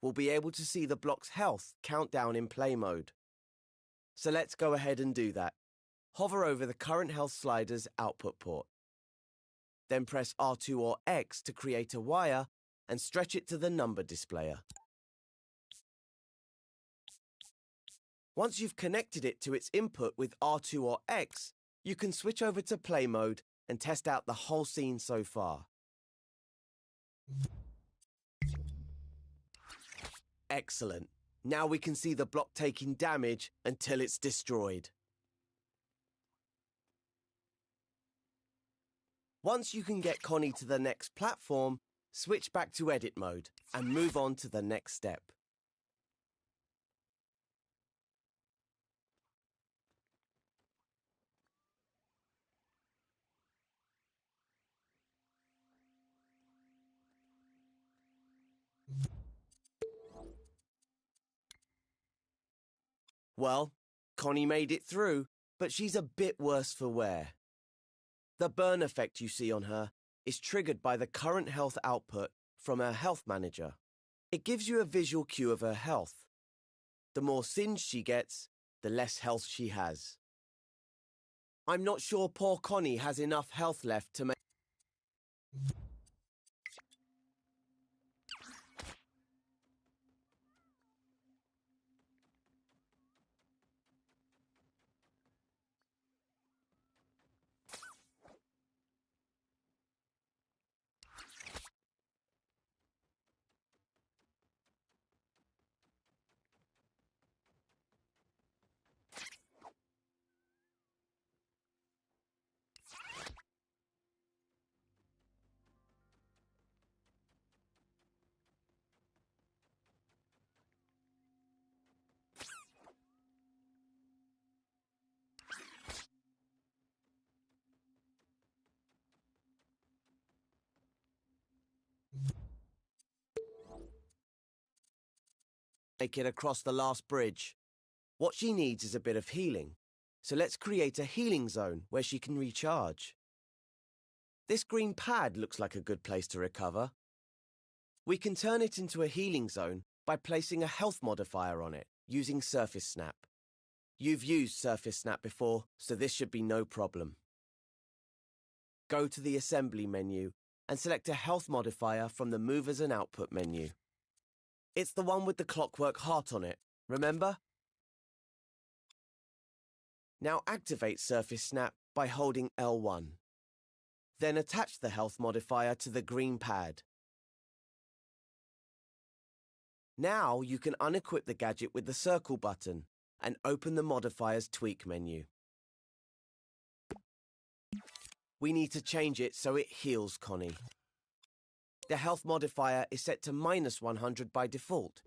B: we'll be able to see the block's health count down in play mode. So let's go ahead and do that. Hover over the current health slider's output port. Then press R2 or X to create a wire and stretch it to the number displayer. Once you've connected it to its input with R2 or X, you can switch over to play mode and test out the whole scene so far. Excellent. Now we can see the block taking damage until it's destroyed. Once you can get Connie to the next platform, switch back to edit mode and move on to the next step. Well, Connie made it through, but she's a bit worse for wear. The burn effect you see on her is triggered by the current health output from her health manager. It gives you a visual cue of her health. The more singed she gets, the less health she has. I'm not sure poor Connie has enough health left to make... make it across the last bridge. What she needs is a bit of healing, so let's create a healing zone where she can recharge. This green pad looks like a good place to recover. We can turn it into a healing zone by placing a health modifier on it, using Surface Snap. You've used Surface Snap before, so this should be no problem. Go to the Assembly menu and select a health modifier from the Movers and Output menu. It's the one with the clockwork heart on it, remember? Now activate Surface Snap by holding L1. Then attach the health modifier to the green pad. Now you can unequip the gadget with the circle button and open the modifier's tweak menu. We need to change it so it heals Connie. The health modifier is set to -100 by default,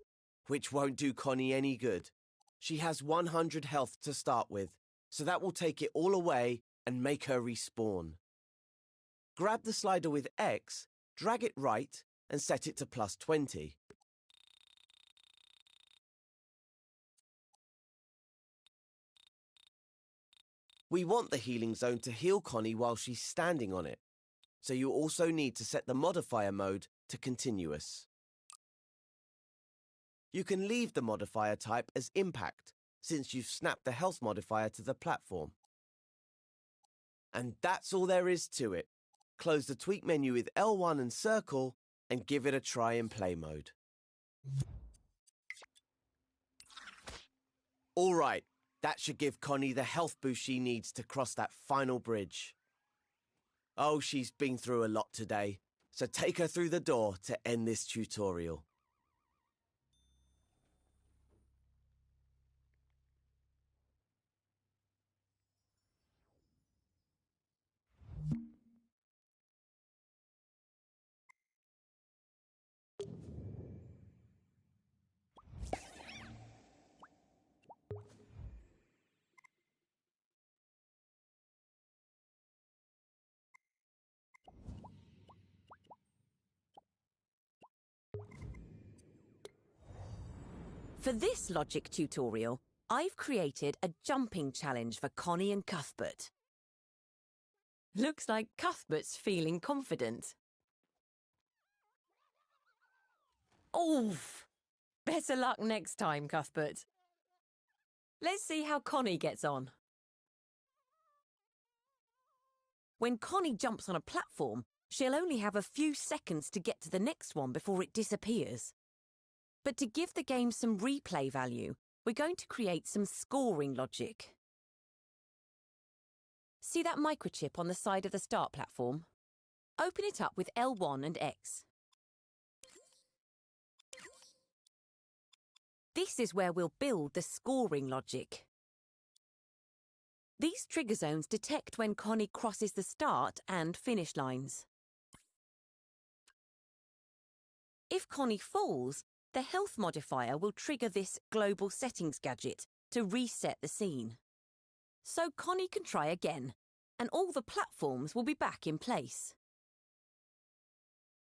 B: which won't do Connie any good. She has 100 health to start with, so that will take it all away and make her respawn. Grab the slider with X, drag it right, and set it to +20. We want the healing zone to heal Connie while she's standing on it, so you also need to set the modifier mode to continuous. You can leave the modifier type as impact, since you've snapped the health modifier to the platform. And that's all there is to it. Close the tweak menu with L1 and circle, and give it a try in play mode. All right. That should give Connie the health boost she needs to cross that final bridge. Oh, she's been through a lot today, so take her through the door to end this tutorial.
C: For this logic tutorial, I've created a jumping challenge for Connie and Cuthbert. Looks like Cuthbert's feeling confident. Oof! Better luck next time, Cuthbert. Let's see how Connie gets on. When Connie jumps on a platform, she'll only have a few seconds to get to the next one before it disappears. But to give the game some replay value, we're going to create some scoring logic. See that microchip on the side of the start platform? Open it up with L1 and X. This is where we'll build the scoring logic. These trigger zones detect when Connie crosses the start and finish lines. If Connie falls, the health modifier will trigger this global settings gadget to reset the scene. So Connie can try again, and all the platforms will be back in place.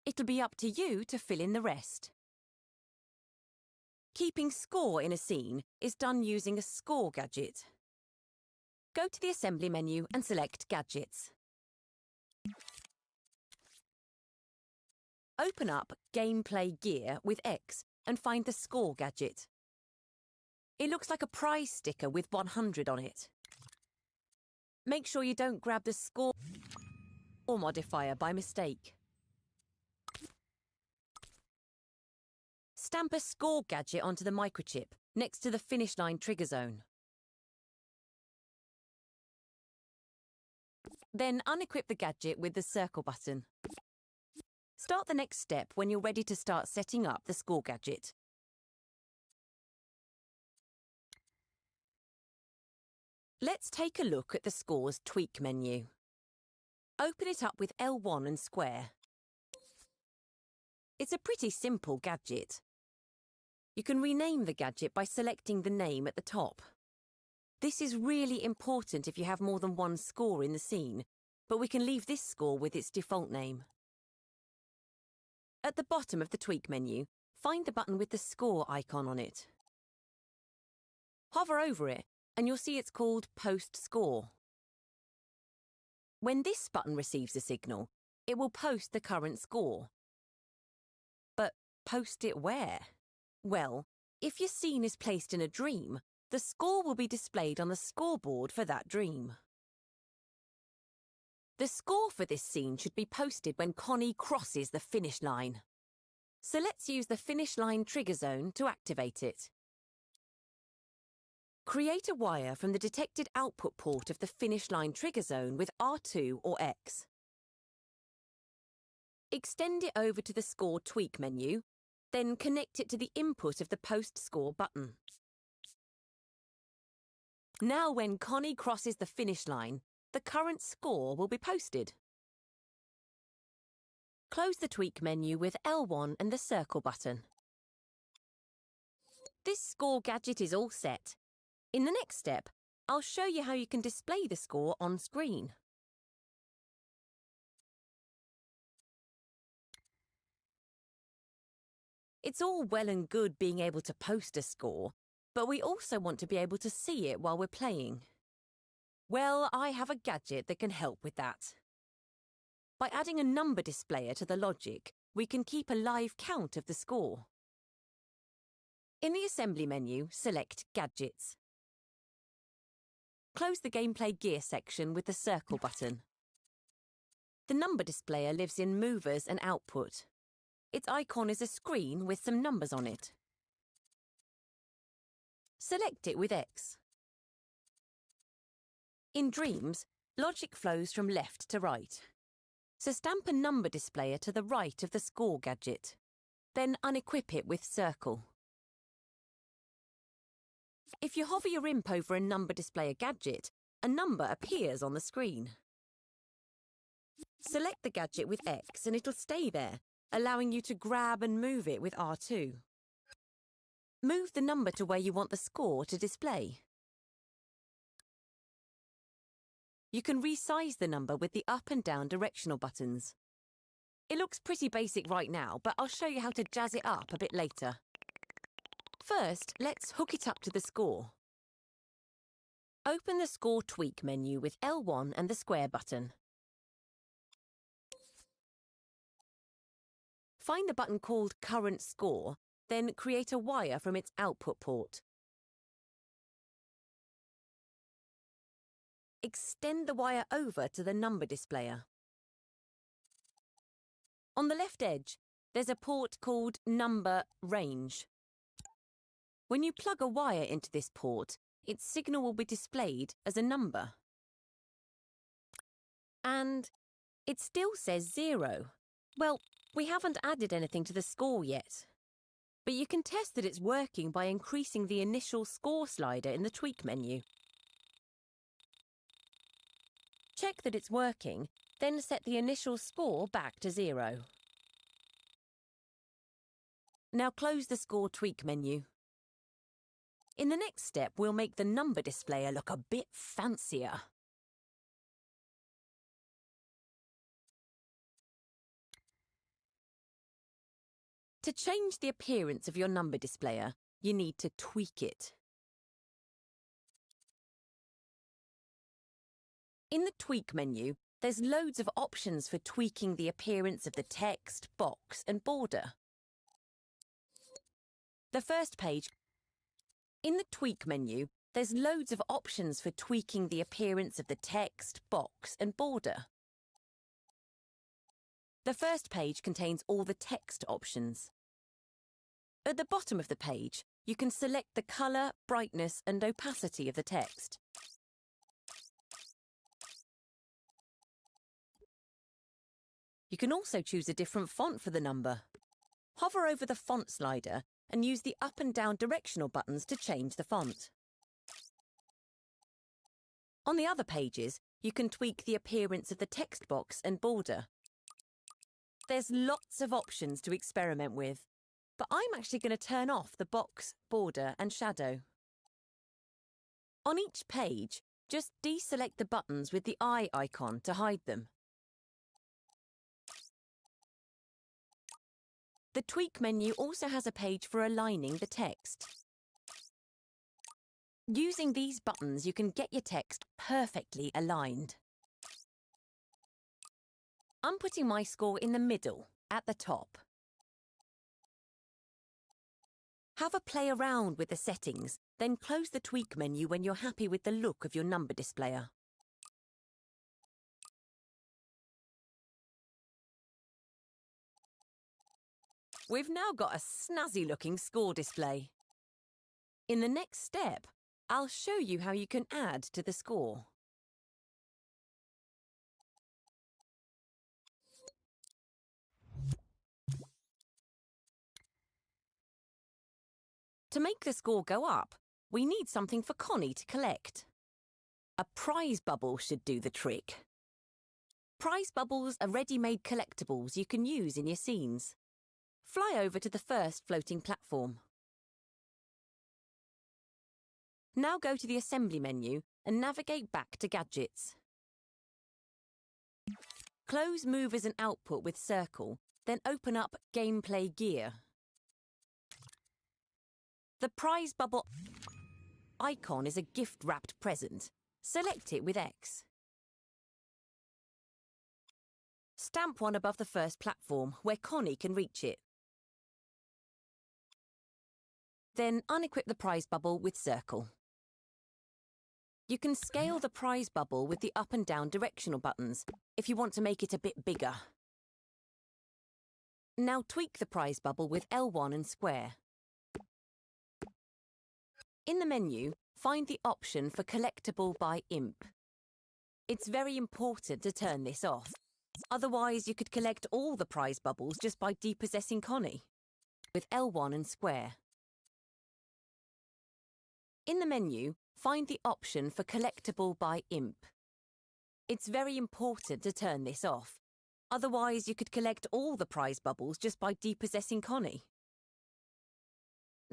C: It'll be up to you to fill in the rest. Keeping score in a scene is done using a score gadget. Go to the Assembly menu and select Gadgets. Open up Gameplay Gear with X and find the score gadget. It looks like a prize sticker with 100 on it. Make sure you don't grab the score modifier by mistake. Stamp a score gadget onto the microchip next to the finish line trigger zone. Then unequip the gadget with the circle button. Start the next step when you're ready to start setting up the score gadget. Let's take a look at the score's tweak menu. Open it up with L1 and square. It's a pretty simple gadget. You can rename the gadget by selecting the name at the top. This is really important if you have more than one score in the scene, but we can leave this score with its default name. At the bottom of the tweak menu, find the button with the score icon on it. Hover over it and you'll see it's called Post Score. When this button receives a signal, it will post the current score. But post it where? Well, if your scene is placed in a dream, the score will be displayed on the scoreboard for that dream. The score for this scene should be posted when Connie crosses the finish line. So let's use the finish line trigger zone to activate it. Create a wire from the detected output port of the finish line trigger zone with R2 or X. Extend it over to the Score Tweak menu, then connect it to the input of the Post Score button. Now when Connie crosses the finish line, the current score will be posted. Close the Tweak menu with L1 and the circle button. This score gadget is all set. In the next step, I'll show you how you can display the score on screen. It's all well and good being able to post a score, but we also want to be able to see it while we're playing. Well, I have a gadget that can help with that. By adding a number displayer to the logic, we can keep a live count of the score. In the Assembly menu, select Gadgets. Close the Gameplay Gear section with the circle button. The number displayer lives in Movers and Output. Its icon is a screen with some numbers on it. Select it with X. In Dreams, logic flows from left to right. So stamp a number displayer to the right of the score gadget. Then unequip it with Circle. If you hover your imp over a number displayer gadget, a number appears on the screen. Select the gadget with X and it'll stay there, allowing you to grab and move it with R2. Move the number to where you want the score to display. You can resize the number with the up and down directional buttons. It looks pretty basic right now, but I'll show you how to jazz it up a bit later. First, let's hook it up to the score. Open the Score Tweak menu with L1 and the square button. Find the button called Current Score, then create a wire from its output port. Extend the wire over to the number displayer. On the left edge, there's a port called Number Range. When you plug a wire into this port, its signal will be displayed as a number. And it still says 0. Well, we haven't added anything to the score yet. But you can test that it's working by increasing the initial score slider in the Tweak menu. Check that it's working, then set the initial score back to 0. Now close the Score Tweak menu. In the next step, we'll make the number displayer look a bit fancier. To change the appearance of your number displayer, you need to tweak it. In the Tweak menu, there's loads of options for tweaking the appearance of the text, box, and border. The first page. In the Tweak menu, there's loads of options for tweaking the appearance of the text, box, and border. The first page contains all the text options. At the bottom of the page, you can select the colour, brightness, and opacity of the text. You can also choose a different font for the number. Hover over the font slider and use the up and down directional buttons to change the font. On the other pages, you can tweak the appearance of the text box and border. There's lots of options to experiment with, but I'm actually going to turn off the box, border, and shadow. On each page, just deselect the buttons with the eye icon to hide them. The Tweak menu also has a page for aligning the text. Using these buttons, you can get your text perfectly aligned. I'm putting my score in the middle, at the top. Have a play around with the settings, then close the tweak menu when you're happy with the look of your number displayer. We've now got a snazzy-looking score display. In the next step, I'll show you how you can add to the score. To make the score go up, we need something for Connie to collect. A prize bubble should do the trick. Prize bubbles are ready-made collectibles you can use in your scenes. Fly over to the first floating platform. Now go to the assembly menu and navigate back to Gadgets. Close Movers and Output with Circle, then open up Gameplay Gear. The prize bubble icon is a gift-wrapped present. Select it with X. Stamp one above the first platform, where Connie can reach it. Then unequip the prize bubble with Circle. You can scale the prize bubble with the up and down directional buttons if you want to make it a bit bigger. Now tweak the prize bubble with L1 and square. In the menu, find the option for Collectible by Imp. It's very important to turn this off. Otherwise, you could collect all the prize bubbles just by depossessing Connie. With L1 and square. In the menu, find the option for Collectible by Imp. It's very important to turn this off. Otherwise, you could collect all the prize bubbles just by depossessing Connie.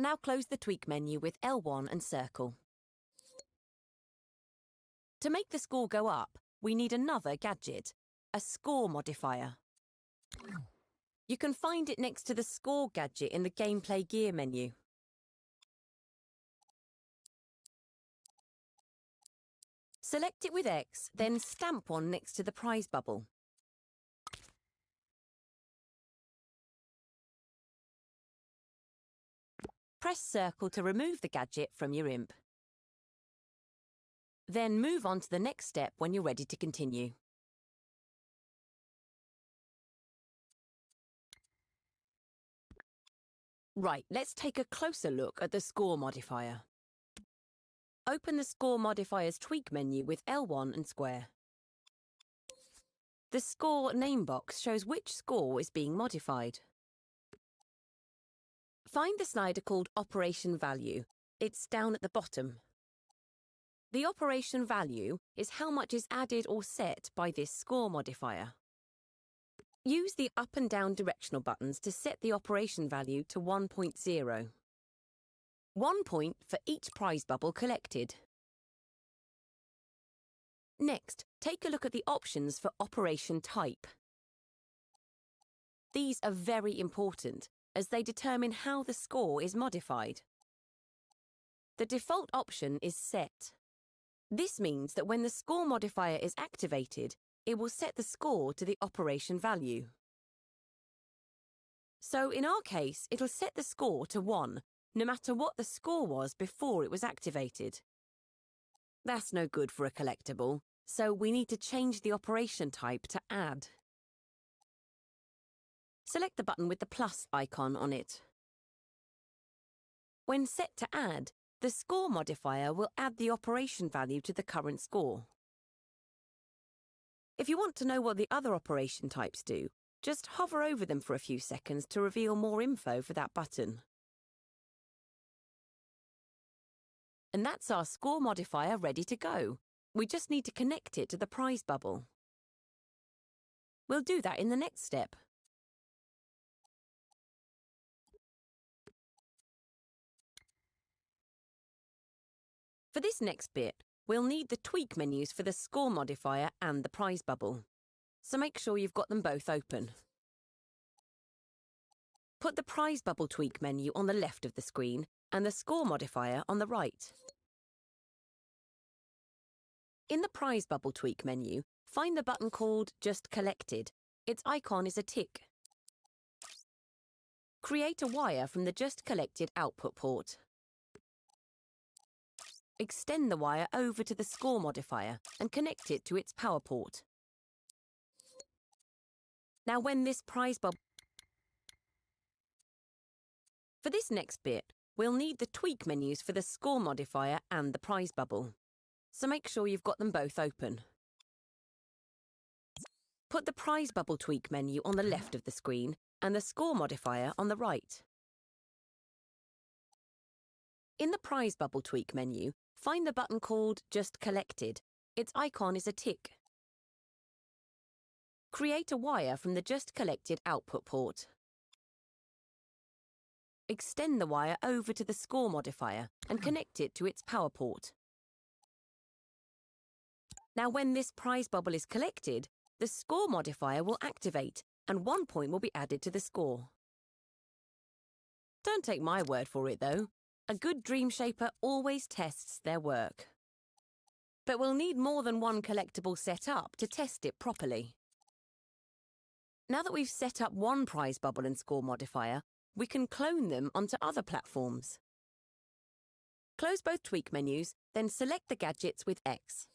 C: Now close the tweak menu with L1 and Circle. To make the score go up, we need another gadget, a score modifier. You can find it next to the score gadget in the Gameplay Gear menu. Select it with X, then stamp one next to the prize bubble. Press Circle to remove the gadget from your imp. Then move on to the next step when you're ready to continue. Right, let's take a closer look at the score modifier. Open the score modifier's tweak menu with L1 and square. The score name box shows which score is being modified. Find the slider called Operation Value. It's down at the bottom. The operation value is how much is added or set by this score modifier. Use the up and down directional buttons to set the operation value to 1.0. 1 point for each prize bubble collected. Next, take a look at the options for operation type. These are very important, as they determine how the score is modified. The default option is Set. This means that when the score modifier is activated, it will set the score to the operation value. So in our case, it'll set the score to 1, no matter what the score was before it was activated. That's no good for a collectible, so we need to change the operation type to Add. Select the button with the plus icon on it. When set to Add, the score modifier will add the operation value to the current score. If you want to know what the other operation types do, just hover over them for a few seconds to reveal more info for that button. And that's our score modifier ready to go. We just need to connect it to the prize bubble. We'll do that in the next step. For this next bit, we'll need the tweak menus for the score modifier and the prize bubble. So make sure you've got them both open. Put the prize bubble tweak menu on the left of the screen and the score modifier on the right. In the prize bubble tweak menu, find the button called Just Collected. Its icon is a tick. Create a wire from the Just Collected output port. Extend the wire over to the score modifier and connect it to its power port. Now when this prize bubble... For this next bit, we'll need the tweak menus for the score modifier and the prize bubble. So make sure you've got them both open. Put the prize bubble tweak menu on the left of the screen and the score modifier on the right. In the prize bubble tweak menu, find the button called Just Collected. Its icon is a tick. Create a wire from the Just Collected output port. Extend the wire over to the score modifier and connect it to its power port. Now when this prize bubble is collected, the score modifier will activate and 1 point will be added to the score. Don't take my word for it though. A good dream shaper always tests their work. But we'll need more than one collectible set up to test it properly. Now that we've set up one prize bubble and score modifier, we can clone them onto other platforms. Close both tweak menus, then select the gadgets with X.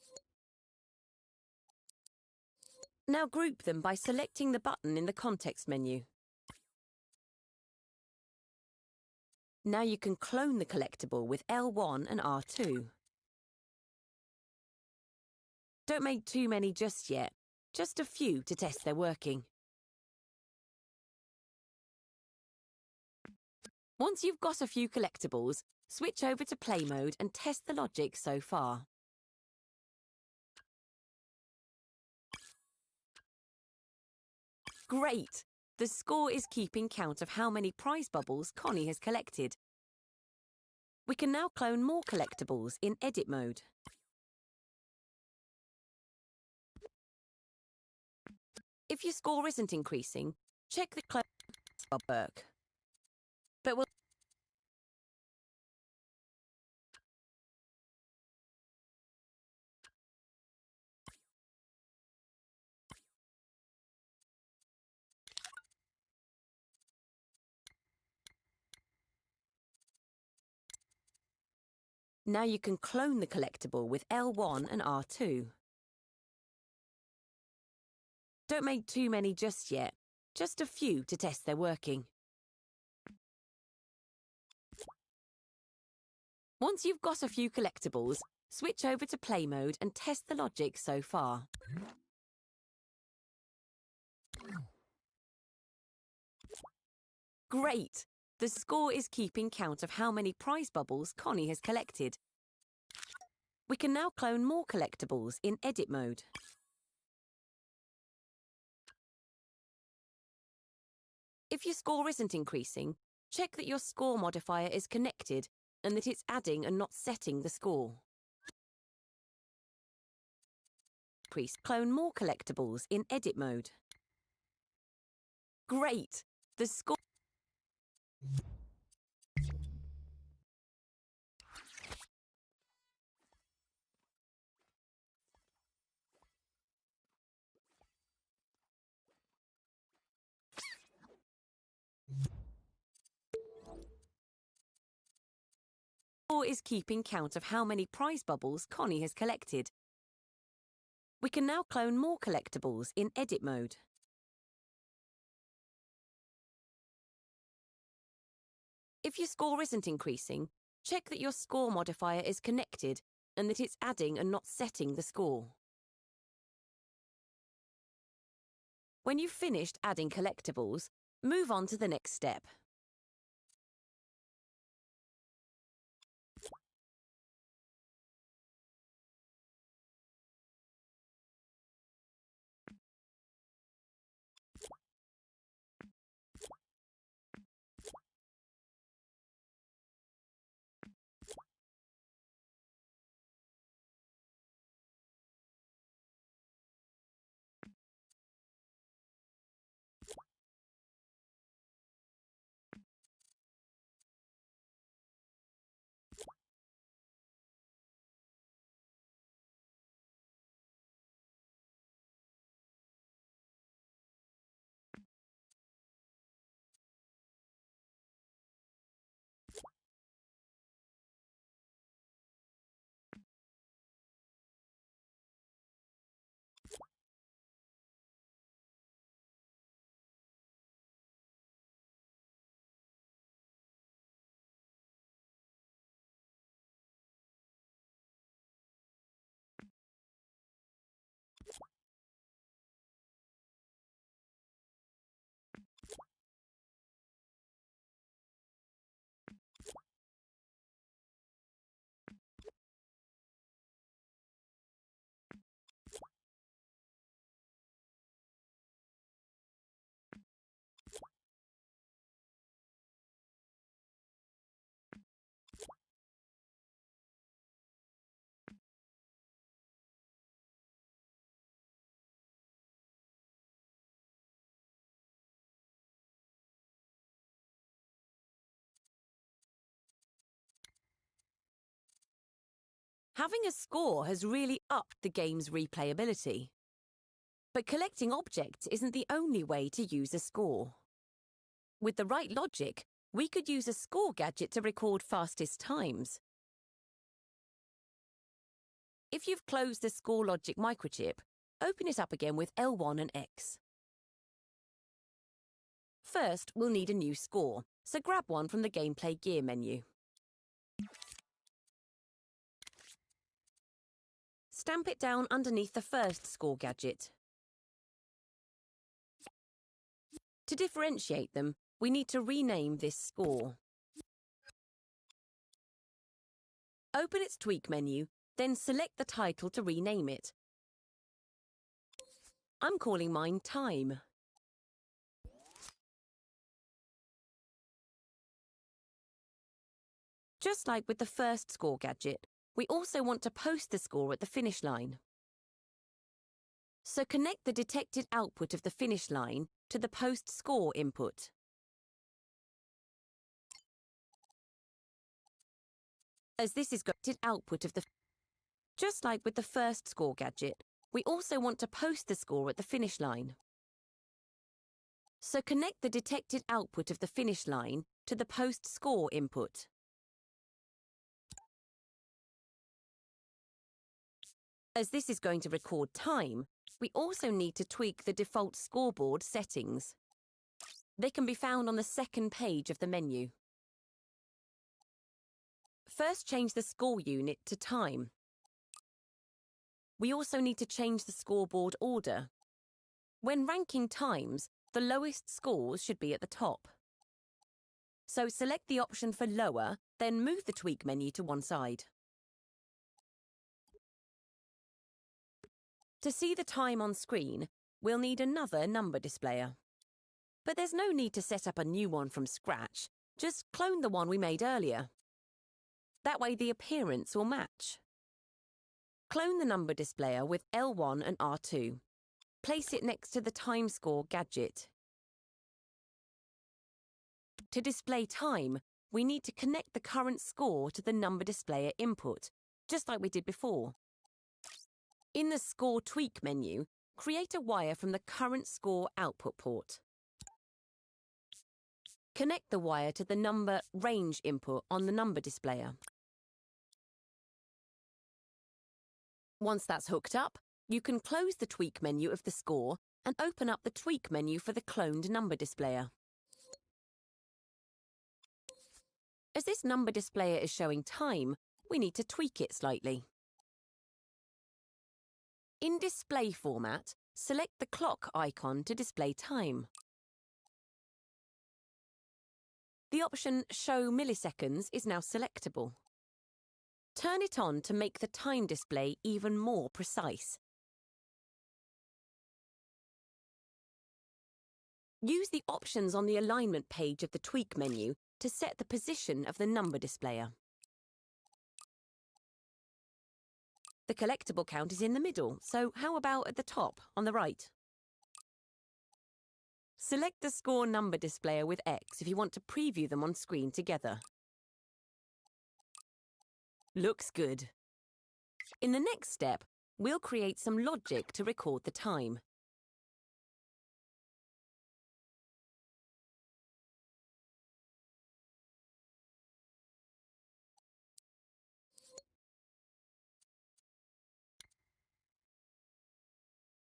C: Now group them by selecting the button in the context menu. Now you can clone the collectible with L1 and R2. Don't make too many just yet, just a few to test their working. Once you've got a few collectibles, switch over to play mode and test the logic so far. Great! The score is keeping count of how many prize bubbles Connie has collected. We can now clone more collectibles in edit mode. If your score isn't increasing, check the clone work. But we'll Now you can clone the collectible with L1 and R2. Don't make too many just yet, just a few to test their working. Once you've got a few collectibles, switch over to play mode and test the logic so far. Great! The score is keeping count of how many prize bubbles Connie has collected. We can now clone more collectibles in edit mode. If your score isn't increasing, check that your score modifier is connected and that it's adding and not setting the score. Clone more collectibles in edit mode. Great! The score... is keeping count of how many prize bubbles Connie has collected. We can now clone more collectibles in edit mode. If your score isn't increasing, check that your score modifier is connected and that it's adding and not setting the score. When you've finished adding collectibles, move on to the next step. Having a score has really upped the game's replayability. But collecting objects isn't the only way to use a score. With the right logic, we could use a score gadget to record fastest times. If you've closed the Score Logic microchip, open it up again with L1 and X. First, we'll need a new score, so grab one from the Gameplay Gear menu. Stamp it down underneath the first score gadget. To differentiate them, we need to rename this score. Open its tweak menu, then select the title to rename it. I'm calling mine Time. Just like with the first score gadget, we also want to post the score at the finish line. So connect the detected output of the finish line to the post score input. As this is detected output of the... Just like with the first score gadget, we also want to post the score at the finish line. So connect the detected output of the finish line to the post score input. As this is going to record time, we also need to tweak the default scoreboard settings. They can be found on the second page of the menu. First, change the score unit to time. We also need to change the scoreboard order. When ranking times, the lowest scores should be at the top. So select the option for lower, then move the tweak menu to one side. To see the time on screen, we'll need another number displayer. But there's no need to set up a new one from scratch, just clone the one we made earlier. That way the appearance will match. Clone the number displayer with L1 and R2. Place it next to the time score gadget. To display time, we need to connect the current score to the number displayer input, just like we did before. In the Score Tweak menu, create a wire from the current score output port. Connect the wire to the number range input on the number displayer. Once that's hooked up, you can close the tweak menu of the score and open up the tweak menu for the cloned number displayer. As this number displayer is showing time, we need to tweak it slightly. In display format, select the clock icon to display time. The option Show Milliseconds is now selectable. Turn it on to make the time display even more precise. Use the options on the alignment page of the tweak menu to set the position of the number displayer. The collectible count is in the middle, so how about at the top, on the right? Select the score number displayer with X if you want to preview them on screen together. Looks good. In the next step, we'll create some logic to record the time.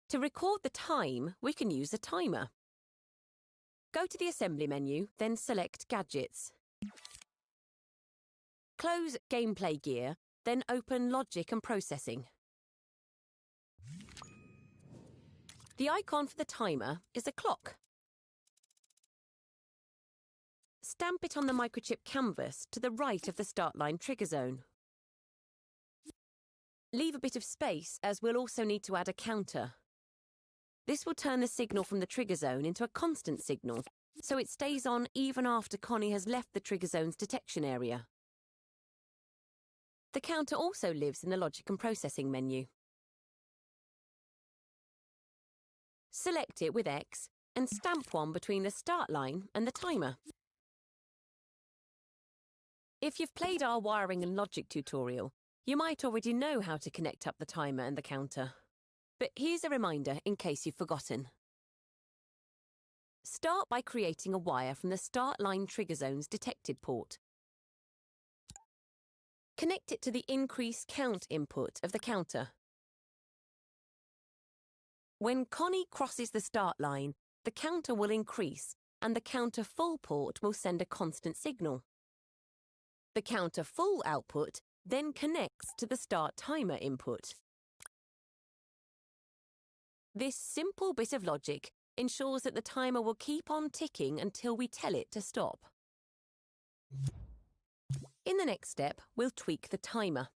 C: To record the time, we can use a timer. Go to the Assembly menu, then select Gadgets. Close Gameplay Gear, then open Logic and Processing. The icon for the timer is a clock. Stamp it on the microchip canvas to the right of the start line trigger zone. Leave a bit of space, as we'll also need to add a counter. This will turn the signal from the trigger zone into a constant signal, so it stays on even after Connie has left the trigger zone's detection area. The counter also lives in the Logic and Processing menu. Select it with X and stamp one between the start line and the timer. If you've played our wiring and logic tutorial, You might already know how to connect up the timer and the counter, but here's a reminder in case you've forgotten. Start by creating a wire from the start line trigger zone's detected port. Connect it to the increase count input of the counter. When Connie crosses the start line, the counter will increase and the counter full port will send a constant signal. The counter full output then connects to the start timer input. This simple bit of logic ensures that the timer will keep on ticking until we tell it to stop. In the next step, we'll tweak the timer.